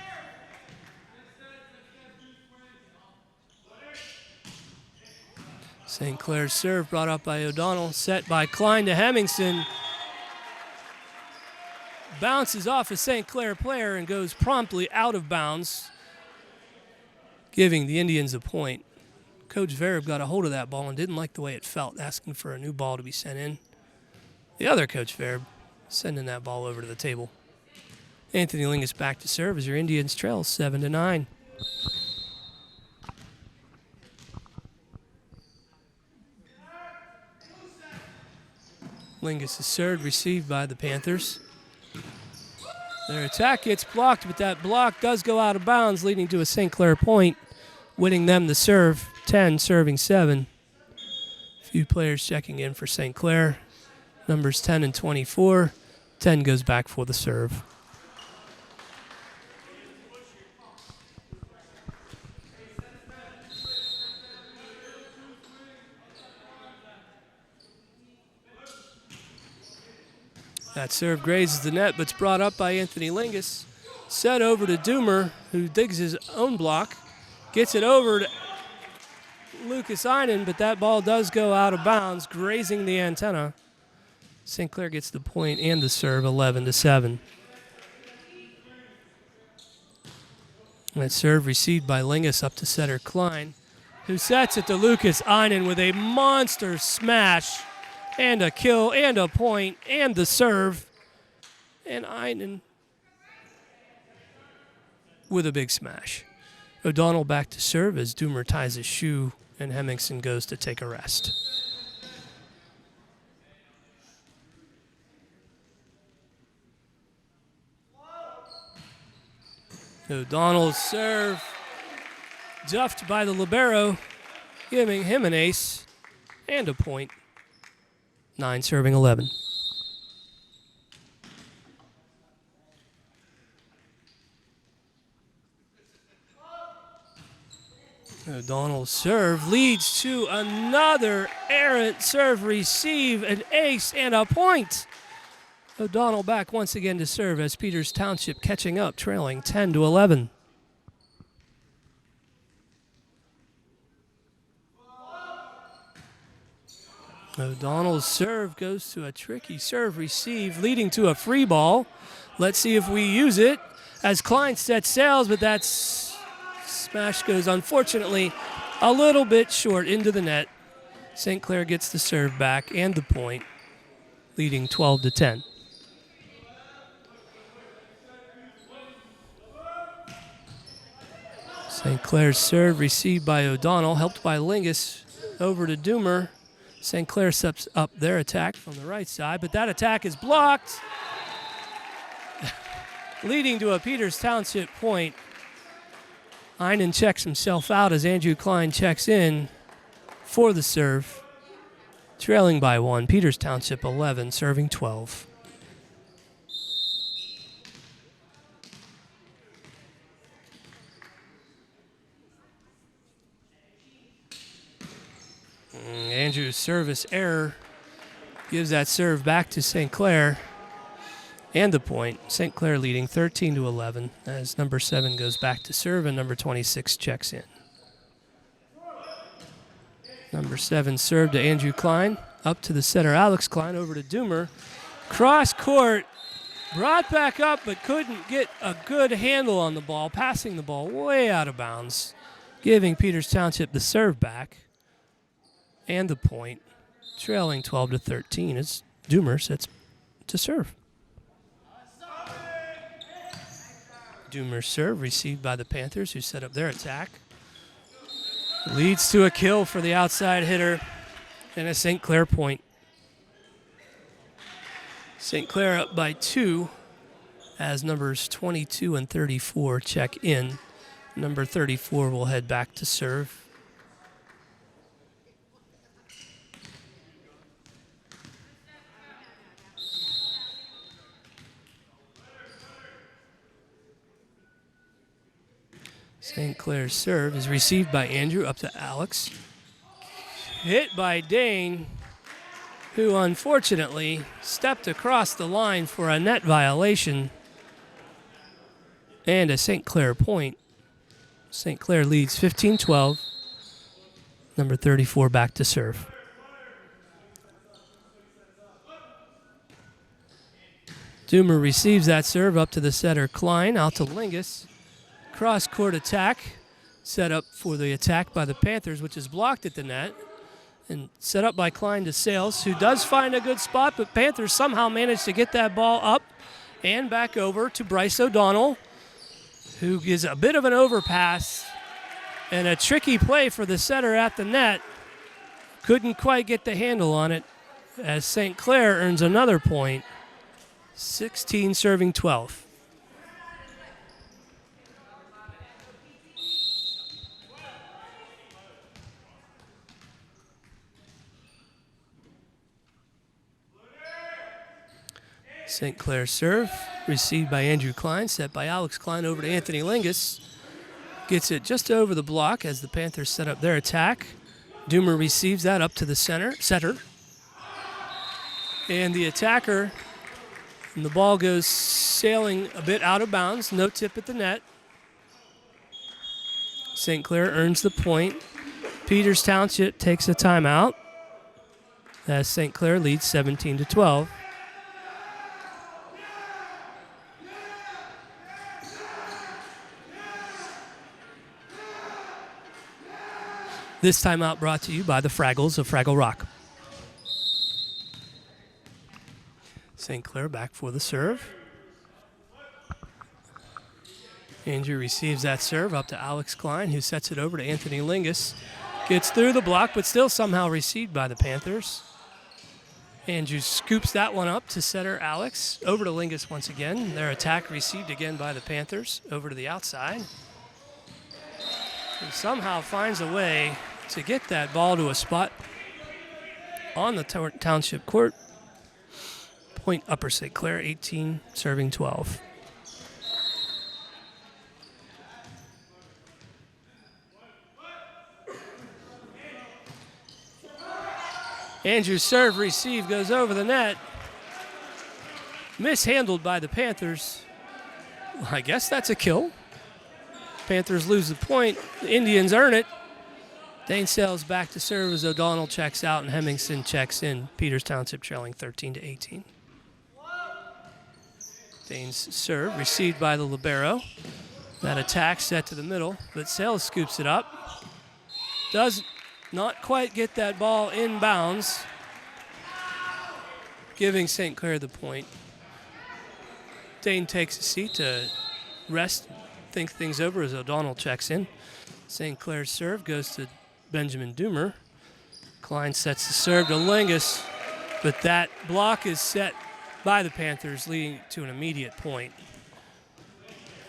Speaker 4: St. Clair's serve brought up by O'Donnell, set by Klein to Hemmingson. Bounces off a St. Clair player and goes promptly out of bounds, giving the Indians a point. Coach Vereb got a hold of that ball and didn't like the way it felt, asking for a new ball to be sent in. The other Coach Vereb sending that ball over to the table. Anthony Lingus back to serve as your Indians trail 7-9. Lingus is served, received by the Panthers. Their attack gets blocked, but that block does go out of bounds, leading to a St. Clair point, winning them the serve, 10 serving 7. A few players checking in for St. Clair. Numbers 10 and 24. 10 goes back for the serve. That serve grazes the net, but it's brought up by Anthony Lingus. Set over to Doomer, who digs his own block. Gets it over to Lucas Einen, but that ball does go out of bounds, grazing the antenna. St. Clair gets the point and the serve, 11-7. That serve received by Lingus up to setter Klein, who sets it to Lucas Einen with a monster smash. And a kill, and a point, and the serve. And Einen with a big smash. O'Donnell back to serve as Doomer ties his shoe, and Hemmingson goes to take a rest. O'Donnell's serve, duffed by the libero, giving him an ace and a point. 9 serving 11. O'Donnell's serve leads to another errant serve receive, an ace and a point. O'Donnell back once again to serve as Peters Township catching up, trailing 10-11. O'Donnell's serve goes to a tricky serve receive, leading to a free ball. Let's see if we use it as Klein sets sails, but that smash goes, unfortunately, a little bit short into the net. St. Clair gets the serve back and the point, leading 12-10. St. Clair's serve received by O'Donnell, helped by Lingus over to Doomer. St. Clair steps up their attack from the right side, but that attack is blocked, leading to a Peters Township point. Einen checks himself out as Andrew Klein checks in for the serve. Trailing by 1, Peters Township 11, serving 12. Andrew's service error gives that serve back to St. Clair and the point. St. Clair leading 13-11 as number 7 goes back to serve and number 26 checks in. Number 7 serve to Andrew Klein, up to the setter Alex Klein, over to Doomer. Cross court, brought back up but couldn't get a good handle on the ball, passing the ball way out of bounds, giving Peters Township the serve back and the point, trailing 12-13 as Doomer sets to serve. Doomer's serve received by the Panthers, who set up their attack. Leads to a kill for the outside hitter and a St. Clair point. St. Clair up by 2 as numbers 22 and 34 check in. Number 34 will head back to serve. St. Clair's serve is received by Andrew up to Alex. Hit by Dane, who unfortunately stepped across the line for a net violation and a St. Clair point. St. Clair leads 15-12. Number 34 back to serve. Doomer receives that serve up to the setter Klein, out to Lingus. Cross-court attack set up for the attack by the Panthers, which is blocked at the net, and set up by Klein to Sales, who does find a good spot, but Panthers somehow managed to get that ball up and back over to Bryce O'Donnell, who gives a bit of an overpass and a tricky play for the setter at the net. Couldn't quite get the handle on it as St. Clair earns another point, 16 serving 12. St. Clair's serve, received by Andrew Klein, set by Alex Klein over to Anthony Lingus. Gets it just over the block as the Panthers set up their attack. Doomer receives that up to the setter. And the attacker, and the ball goes sailing a bit out of bounds, no tip at the net. St. Clair earns the point. Peters Township takes a timeout as St. Clair leads 17-12. This timeout brought to you by the Fraggles of Fraggle Rock. St. Clair back for the serve. Andrew receives that serve up to Alex Klein, who sets it over to Anthony Lingus. Gets through the block, but still somehow received by the Panthers. Andrew scoops that one up to setter Alex. Over to Lingus once again. Their attack received again by the Panthers. Over to the outside. And somehow finds a way to get that ball to a spot on the Township court. Point Upper St. Clair, 18, serving 12. Andrew's serve receive goes over the net. Mishandled by the Panthers. I guess that's a kill. Panthers lose the point. The Indians earn it. Dane Sales back to serve as O'Donnell checks out and Hemmingson checks in. Peters Township trailing 13-18. Dane's serve received by the libero. That attack set to the middle, but Sales scoops it up. Does not quite get that ball in bounds, giving St. Clair the point. Dane takes a seat to rest, think things over as O'Donnell checks in. St. Clair's serve goes to Benjamin Doomer. Klein sets the serve to Lingus, but that block is set by the Panthers, leading to an immediate point.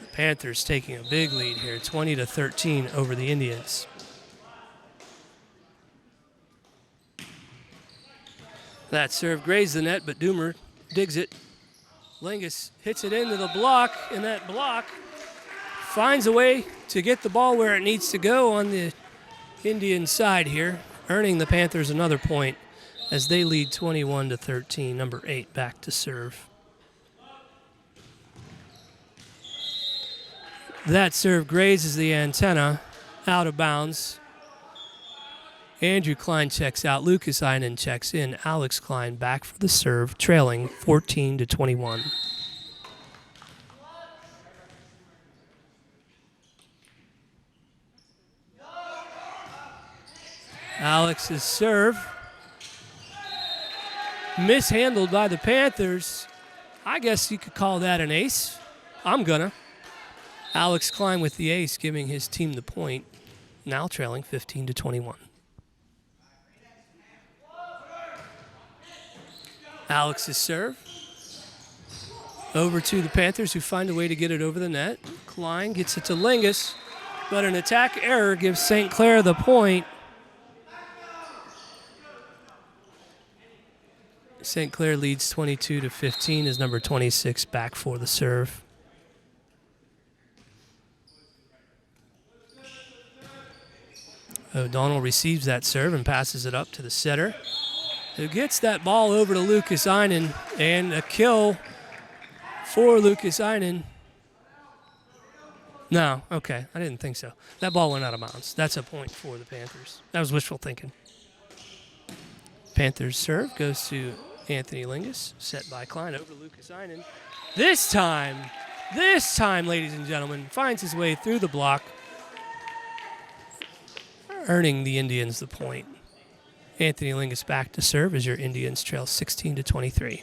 Speaker 4: The Panthers taking a big lead here, 20-13 over the Indians. That serve grazed the net, but Doomer digs it. Lingus hits it into the block, and that block finds a way to get the ball where it needs to go on the Indian side here, earning the Panthers another point as they lead 21-13. Number 8 back to serve. That serve grazes the antenna out of bounds. Andrew Klein checks out. Lucas Einen checks in. Alex Klein back for the serve, trailing 14-21. Alex's serve mishandled by the Panthers. I guess you could call that an ace. I'm gonna. Alex Klein with the ace, giving his team the point. Now trailing 15-21. Alex's serve. Over to the Panthers, who find a way to get it over the net. Klein gets it to Lingus, but an attack error gives St. Clair the point. St. Clair leads 22-15 as number 26 back for the serve. O'Donnell receives that serve and passes it up to the setter, who gets that ball over to Lucas Einen, and a kill for Lucas Einen. No, okay, I didn't think so. That ball went out of bounds. That's a point for the Panthers. That was wishful thinking. Panthers serve goes to Anthony Lingus, set by Klein over to Lucas Einen. This time, ladies and gentlemen, finds his way through the block, earning the Indians the point. Anthony Lingus back to serve as your Indians trail 16-23.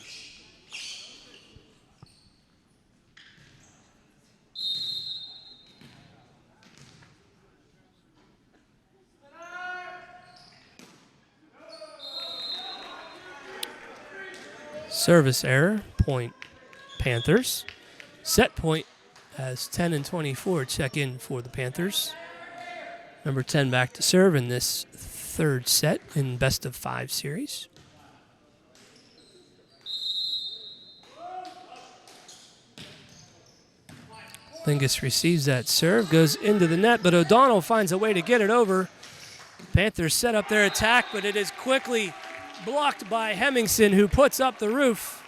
Speaker 4: Service error, point Panthers. Set point as 10-24 check in for the Panthers. Number 10 back to serve in this third set in best of 5 series. Lingus receives that serve, goes into the net, but O'Donnell finds a way to get it over. Panthers set up their attack, but it is quickly blocked by Hemmingson, who puts up the roof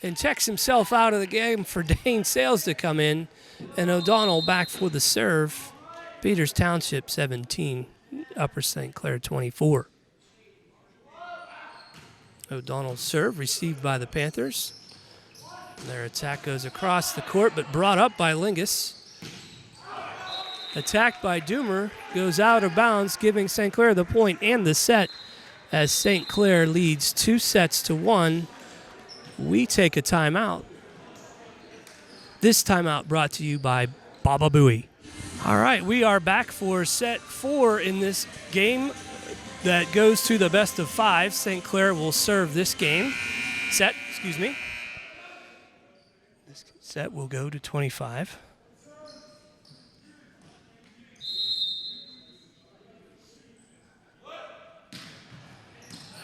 Speaker 4: and checks himself out of the game for Dane Sales to come in. And O'Donnell back for the serve. Peters Township 17, Upper St. Clair 24. O'Donnell's serve received by the Panthers. Their attack goes across the court, but brought up by Lingus. Attacked by Doomer, goes out of bounds, giving St. Clair the point and the set as St. Clair leads 2-1. We take a timeout. This timeout brought to you by Baba Booey. All right, we are back for set 4 in this game that goes to the best of 5. St. Clair will serve this game. Set, excuse me. This set will go to 25.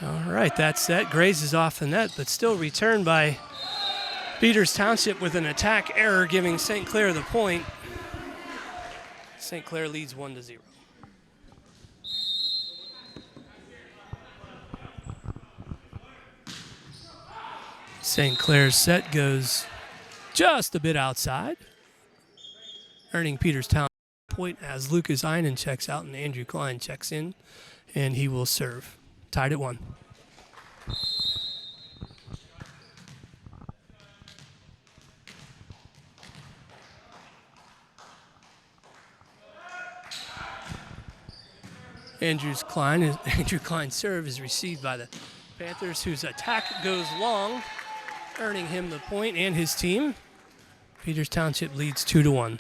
Speaker 4: All right, that set grazes off the net, but still returned by Peters Township with an attack error, giving St. Clair the point. St. Clair leads 1-0. St. Clair's set goes just a bit outside, earning Peters Township a point as Lucas Einen checks out and Andrew Klein checks in, and he will serve. Tied at 1. Andrew Klein's serve is received by the Panthers, whose attack goes long, earning him the point and his team. Peters Township leads 2-1.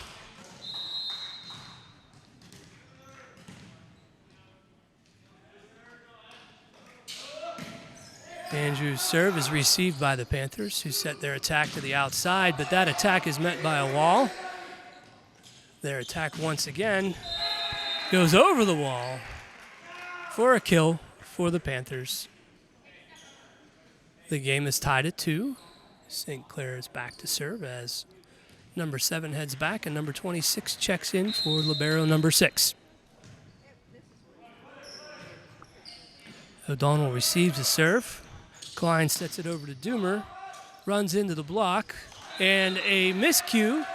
Speaker 4: Andrew's serve is received by the Panthers, who set their attack to the outside, but that attack is met by a wall. Their attack once again goes over the wall for a kill for the Panthers. The game is tied at 2. St. Clair is back to serve as number 7 heads back and number 26 checks in for libero number 6. O'Donnell receives the serve. Klein sets it over to Doomer, runs into the block, and a miscue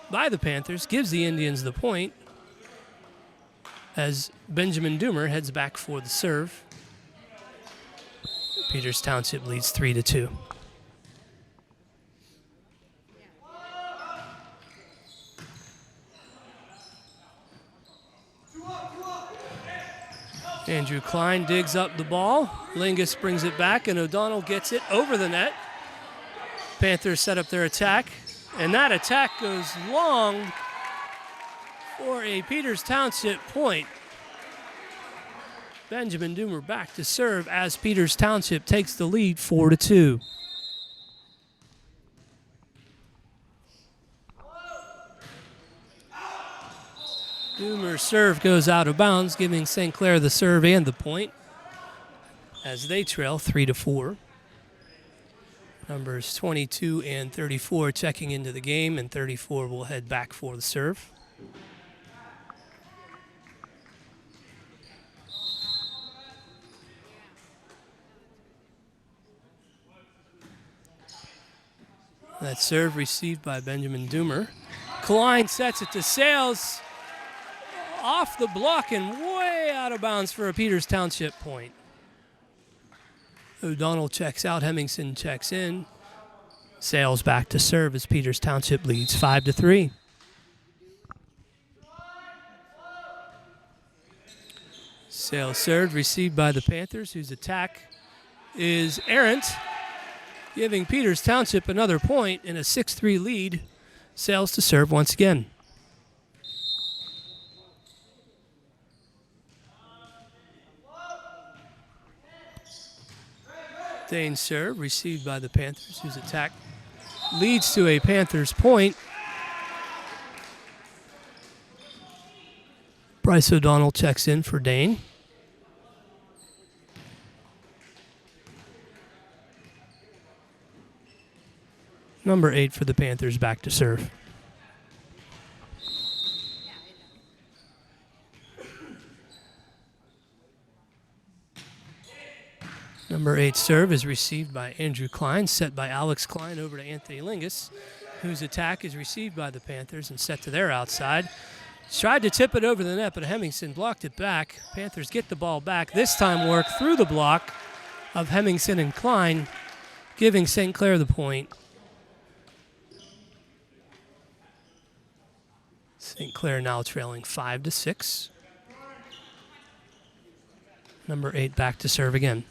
Speaker 4: by the Panthers gives the Indians the point as Benjamin Doomer heads back for the serve. Peters Township leads 3-2. Andrew Klein digs up the ball. Lingus brings it back, and O'Donnell gets it over the net. Panthers set up their attack, and that attack goes long for a Peters Township point. Benjamin Doomer back to serve as Peters Township takes the lead 4-2. Doomer's serve goes out of bounds, giving St. Clair the serve and the point as they trail 3-4. Numbers 22 and 34 checking into the game, and 34 will head back for the serve. That serve received by Benjamin Doomer. Klein sets it to Sales. Off the block and way out of bounds for a Peters Township point. O'Donnell checks out, Hemmingson checks in. Sales back to serve as Peters Township leads 5-3. Sales served, received by the Panthers, whose attack is errant, giving Peters Township another point in a 6-3 lead. Sales to serve once again. Dane's serve received by the Panthers, whose attack leads to a Panthers point. Bryce O'Donnell checks in for Dane. Number 8 for the Panthers back to serve. Number 8 serve is received by Andrew Klein, set by Alex Klein over to Anthony Lingus, whose attack is received by the Panthers and set to their outside. Tried to tip it over the net, but Hemmingson blocked it back. Panthers get the ball back. This time work through the block of Hemmingson and Klein, giving St. Clair the point. St. Clair now trailing 5-6. Number 8 back to serve again.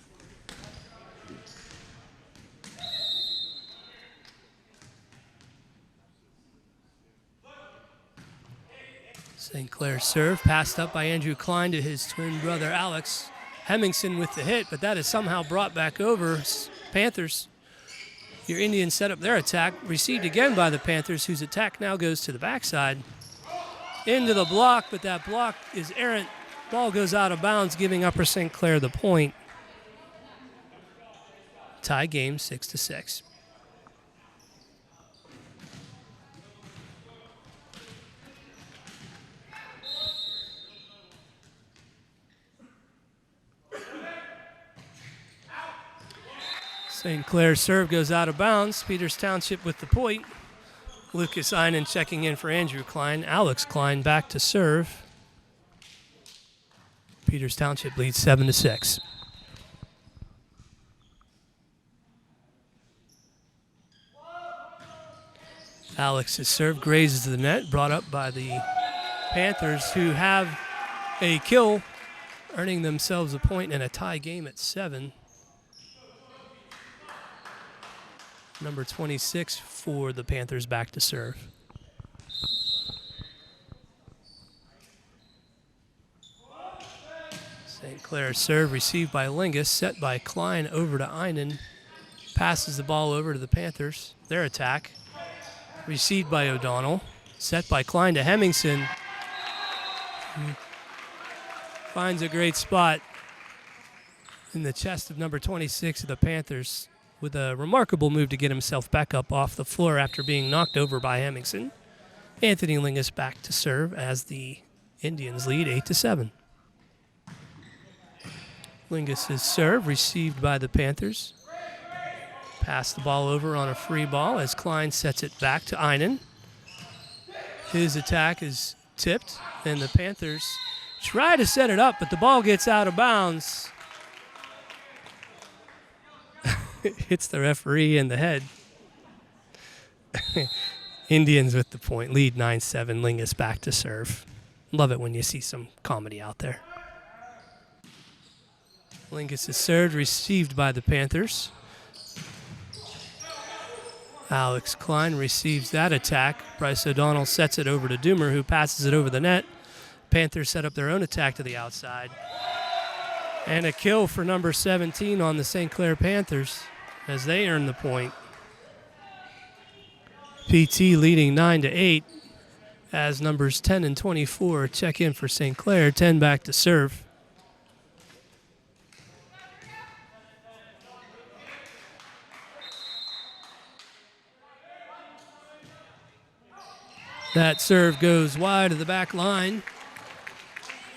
Speaker 4: St. Clair's serve passed up by Andrew Klein to his twin brother Alex. Hemmingson with the hit, but that is somehow brought back over. Panthers, your Indians set up their attack, received again by the Panthers, whose attack now goes to the backside. Into the block, but that block is errant. Ball goes out of bounds, giving Upper St. Clair the point. Tie game 6-6. St. Clair's serve goes out of bounds. Peters Township with the point. Lucas Einen checking in for Andrew Klein. Alex Klein back to serve. Peters Township leads 7-6. Alex's serve grazes the net, brought up by the Panthers, who have a kill, earning themselves a point in a tie game at 7. Number 26 for the Panthers back to serve. St. Clair serve received by Lingus, set by Klein over to Einen. Passes the ball over to the Panthers. Their attack. Received by O'Donnell. Set by Klein to Hemmingson. Finds a great spot in the chest of number 26 of the Panthers with a remarkable move to get himself back up off the floor after being knocked over by Hemmingson. Anthony Lingus back to serve as the Indians lead 8-7. Lingus' serve received by the Panthers. Pass the ball over on a free ball as Klein sets it back to Einen. His attack is tipped, and the Panthers try to set it up, but the ball gets out of bounds. Hits the referee in the head. Indians with the point, lead 9-7. Lingus back to serve. Love it when you see some comedy out there. Lingus is served, received by the Panthers. Alex Klein receives that attack. Bryce O'Donnell sets it over to Doomer, who passes it over the net. Panthers set up their own attack to the outside. And a kill for number 17 on the St. Clair Panthers as they earn the point. PT leading 9-8 as numbers 10 and 24 check in for St. Clair. 10 back to serve. That serve goes wide of the back line.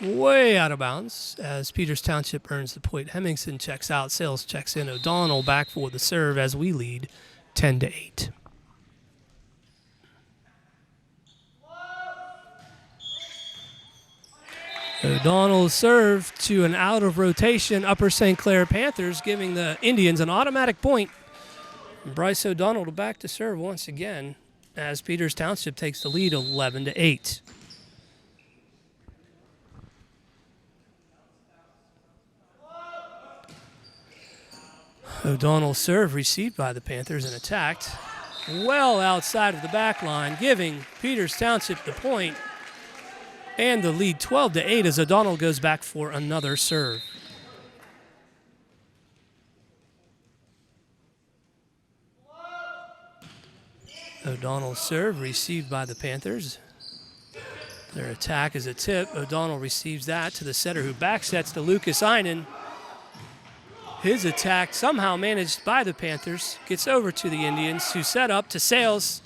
Speaker 4: Way out of bounds as Peters Township earns the point. Hemmingson checks out. Sales checks in. O'Donnell back for the serve as we lead 10-8. O'Donnell's serve to an out of rotation Upper St. Clair Panthers, giving the Indians an automatic point. Bryce O'Donnell back to serve once again as Peters Township takes the lead 11-8. O'Donnell's serve received by the Panthers and attacked well outside of the back line, giving Peters Township the point and the lead 12-8 as O'Donnell goes back for another serve. O'Donnell's serve received by the Panthers. Their attack is a tip. O'Donnell receives that to the setter who back sets to Lucas Einen. His attack somehow managed by the Panthers gets over to the Indians who set up to Sales,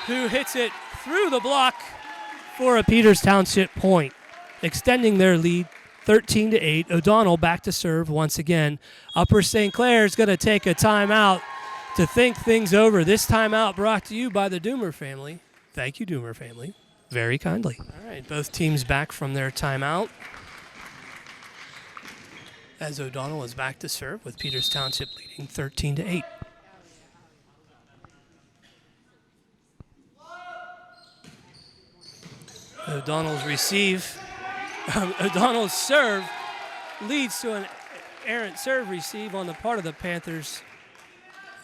Speaker 4: who hits it through the block for a Peters Township point, extending their lead 13-8. O'Donnell back to serve once again. Upper St. Clair is going to take a timeout to think things over. This timeout brought to you by the Doomer family. Thank you, Doomer family, very kindly. All right, both teams back from their timeout as O'Donnell is back to serve with Peters Township leading 13-8. O'Donnell's serve leads to an errant serve receive on the part of the Panthers.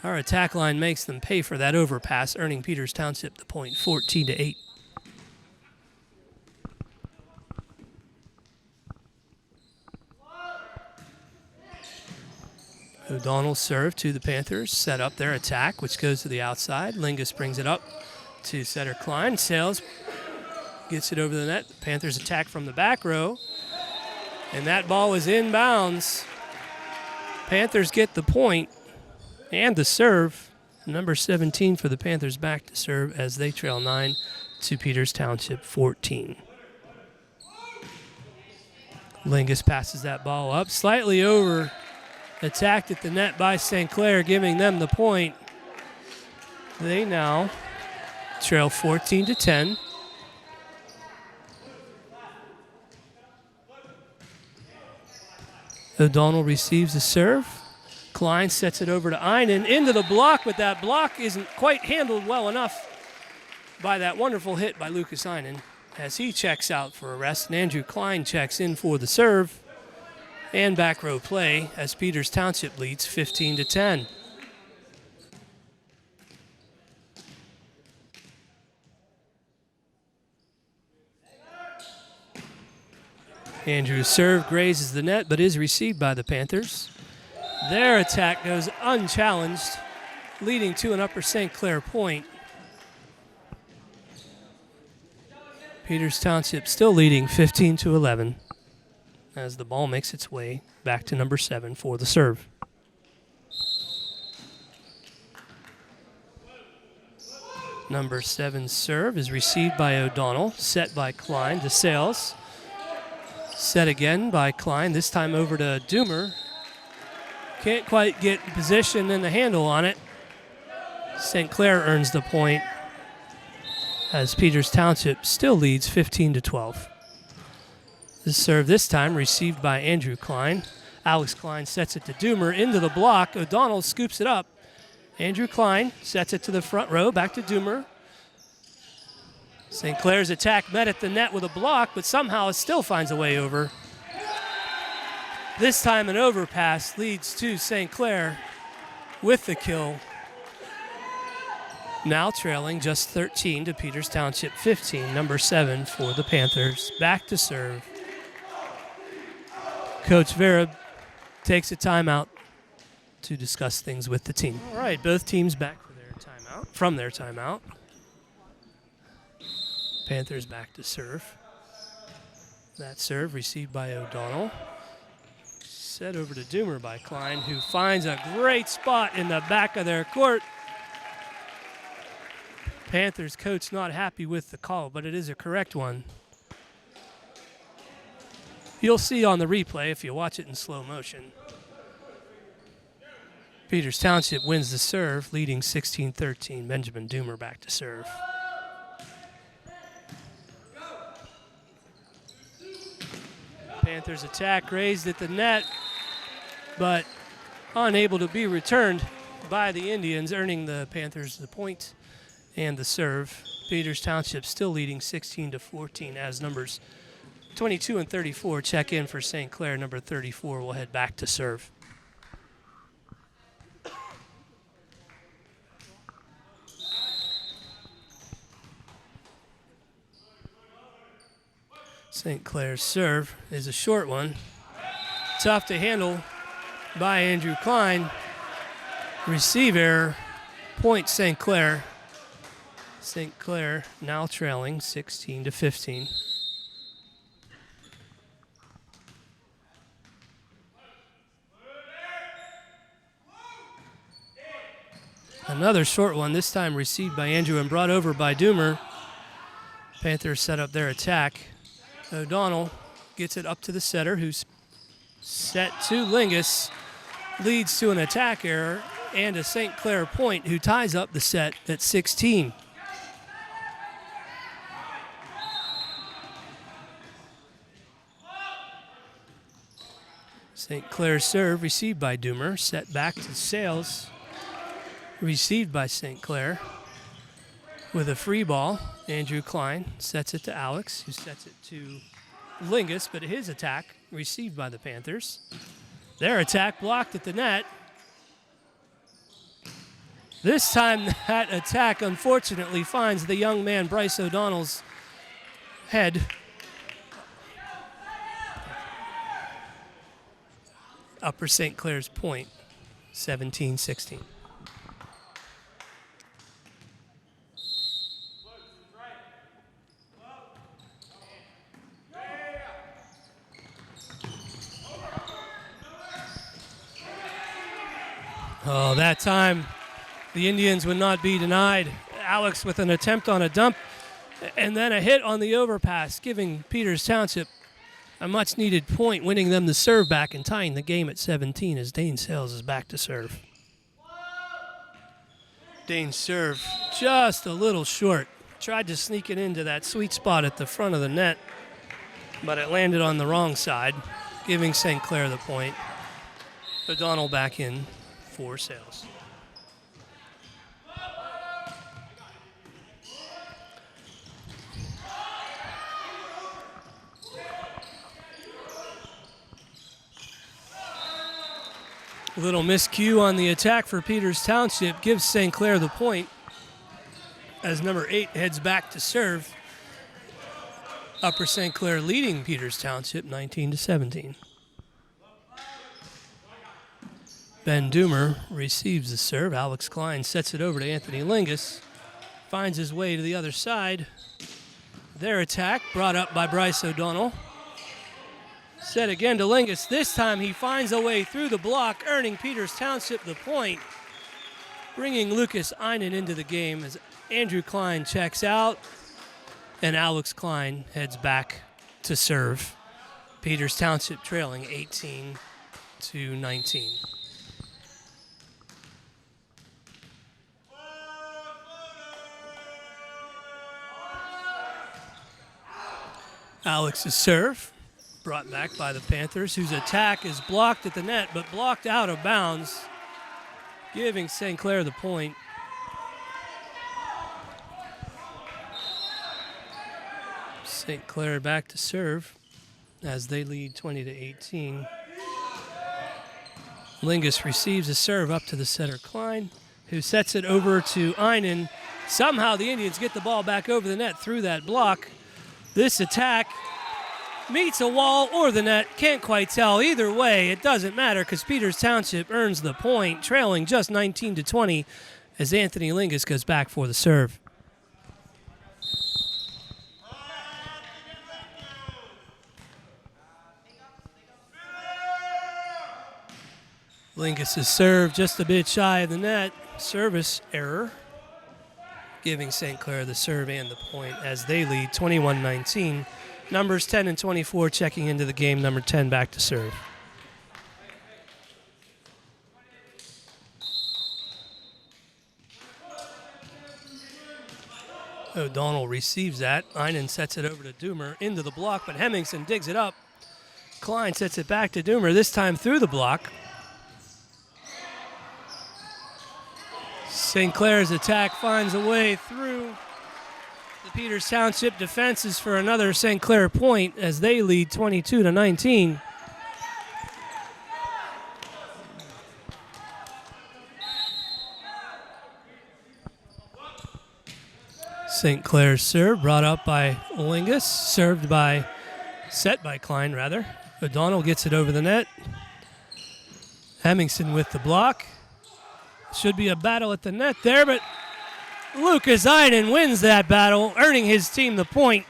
Speaker 4: Our attack line makes them pay for that overpass, earning Peters Township the point 14-8. O'Donnell serve to the Panthers, set up their attack, which goes to the outside. Lingus brings it up to setter Klein. Sales gets it over the net. The Panthers attack from the back row, and that ball is inbounds. Panthers get the point and the serve. Number 17 for the Panthers back to serve as they trail 9 to Peters Township 14. Lingus passes that ball up, slightly over. Attacked at the net by St. Clair, giving them the point. They now trail 14-10. O'Donnell receives the serve. Klein sets it over to Einen into the block, but that block isn't quite handled well enough by that wonderful hit by Lucas Einen as he checks out for a rest, and Andrew Klein checks in for the serve. And back row play as Peters Township leads 15-10. Andrew's serve grazes the net but is received by the Panthers. Their attack goes unchallenged, leading to an Upper St. Clair point. Peters Township still leading 15-11 as the ball makes its way back to number 7 for the serve. Number 7's serve is received by O'Donnell, set by Klein to Sales. Set again by Klein, this time over to Doomer. Can't quite get position and the handle on it. St. Clair earns the point as Peters Township still leads 15-12. The serve this time received by Andrew Klein. Alex Klein sets it to Doomer into the block. O'Donnell scoops it up. Andrew Klein sets it to the front row, back to Doomer. St. Clair's attack met at the net with a block, but somehow it still finds a way over. This time an overpass leads to St. Clair with the kill. Now trailing just 13 to Peters Township 15, number 7 for the Panthers. Back to serve. Coach Vera takes a timeout to discuss things with the team. All right, both teams back from their timeout. Panthers back to serve. That serve received by O'Donnell. Set over to Doomer by Klein, who finds a great spot in the back of their court. Panthers coach not happy with the call, but it is a correct one. You'll see on the replay if you watch it in slow motion. Peters Township wins the serve, leading 16-13. Benjamin Doomer back to serve. Panthers attack raised at the net, but unable to be returned by the Indians, earning the Panthers the point and the serve. Peters Township still leading 16-14 as numbers 22 and 34 check in for St. Clair. Number 34 will head back to serve. St. Clair's serve is a short one. Tough to handle by Andrew Klein. Receive error, point St. Clair. St. Clair now trailing 16-15. Another short one, this time received by Andrew and brought over by Doomer. Panthers set up their attack. O'Donnell gets it up to the setter, who's set to Lingus, leads to an attack error and a St. Clair point, who ties up the set at 16. St. Clair's serve received by Doomer, set back to Sales, received by St. Clair. With a free ball, Andrew Klein sets it to Alex, who sets it to Lingus, but his attack received by the Panthers. Their attack blocked at the net. This time that attack unfortunately finds the young man Bryce O'Donnell's head. Upper St. Clair's point, 17-16. Oh, that time the Indians would not be denied. Alex with an attempt on a dump and then a hit on the overpass, giving Peters Township a much-needed point, winning them the serve back and tying the game at 17 as Dane Sales is back to serve. Dane's serve just a little short. Tried to sneak it into that sweet spot at the front of the net, but it landed on the wrong side, giving St. Clair the point. O'Donnell back in for Sales. A little miscue on the attack for Peters Township gives St. Clair the point as number 8 heads back to serve. Upper St. Clair leading Peters Township 19-17. Ben Doomer receives the serve. Alex Klein sets it over to Anthony Lingus. Finds his way to the other side. Their attack brought up by Bryce O'Donnell. Set again to Lingus. This time he finds a way through the block, earning Peters Township the point. Bringing Lucas Einen into the game as Andrew Klein checks out. And Alex Klein heads back to serve. Peters Township trailing 18-19. Alex's serve brought back by the Panthers, whose attack is blocked at the net, but blocked out of bounds, giving St. Clair the point. St. Clair back to serve as they lead 20-18. Lingus receives a serve up to the setter Klein, who sets it over to Einen. Somehow the Indians get the ball back over the net through that block. This attack meets a wall or the net. Can't quite tell. Either way, it doesn't matter because Peters Township earns the point, trailing just 19-20 as Anthony Lingus goes back for the serve. Lingus' serve just a bit shy of the net. Service error, giving St. Clair the serve and the point as they lead 21-19. Numbers 10 and 24 checking into the game. Number 10 back to serve. O'Donnell receives that. Einen sets it over to Doomer into the block, but Hemmingson digs it up. Klein sets it back to Doomer, this time through the block. St. Clair's attack finds a way through the Peters Township defenses for another St. Clair point as they lead 22-19. St. Clair's serve brought up by Lingus, set by Klein rather. O'Donnell gets it over the net. Hemmingson with the block. Should be a battle at the net there, but Lucas Einen wins that battle, earning his team the point.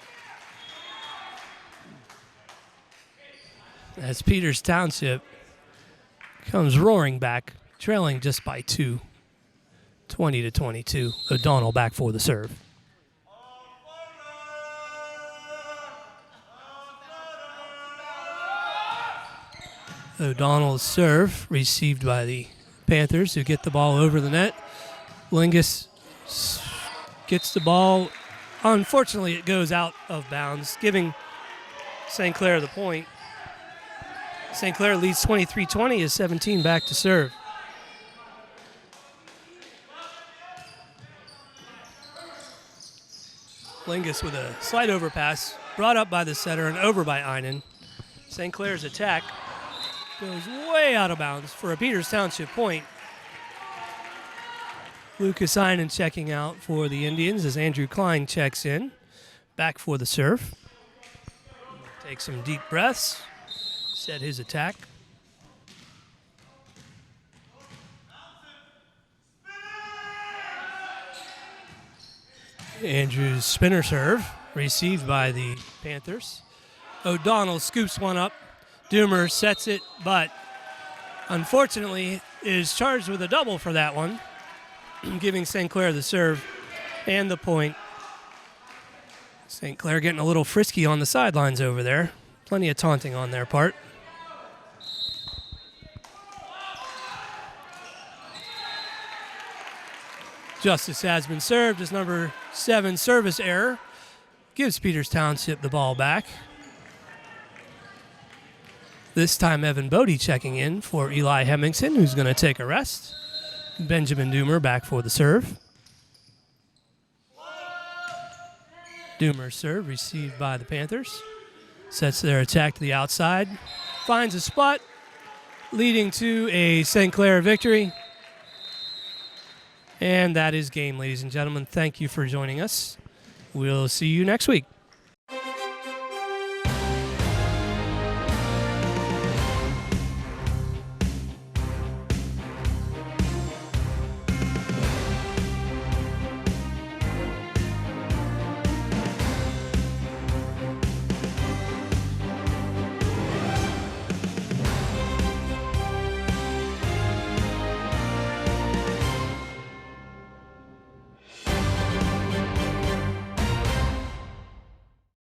Speaker 4: As Peters Township comes roaring back, trailing just by 2, 20-22. O'Donnell back for the serve. O'Donnell's serve received by the Panthers, who get the ball over the net. Lingus gets the ball. Unfortunately, it goes out of bounds, giving St. Clair the point. St. Clair leads 23-20 as 17 back to serve. Lingus with a slight overpass, brought up by the setter and over by Einen. St. Clair's attack goes way out of bounds for a Peters Township point. Lucas Einen checking out for the Indians as Andrew Klein checks in. Back for the serve. Take some deep breaths. Set his attack. Andrew's spinner serve received by the Panthers. O'Donnell scoops one up. Doomer sets it, but unfortunately is charged with a double for that one, giving St. Clair the serve and the point. St. Clair getting a little frisky on the sidelines over there. Plenty of taunting on their part. Justice has been served as number 7 service error gives Peters Township the ball back. This time Evan Bodie checking in for Eli Hemmingson, who's going to take a rest. Benjamin Doomer back for the serve. Doomer's serve received by the Panthers. Sets their attack to the outside. Finds a spot, leading to a St. Clair victory. And that is game, ladies and gentlemen. Thank you for joining us. We'll see you next week.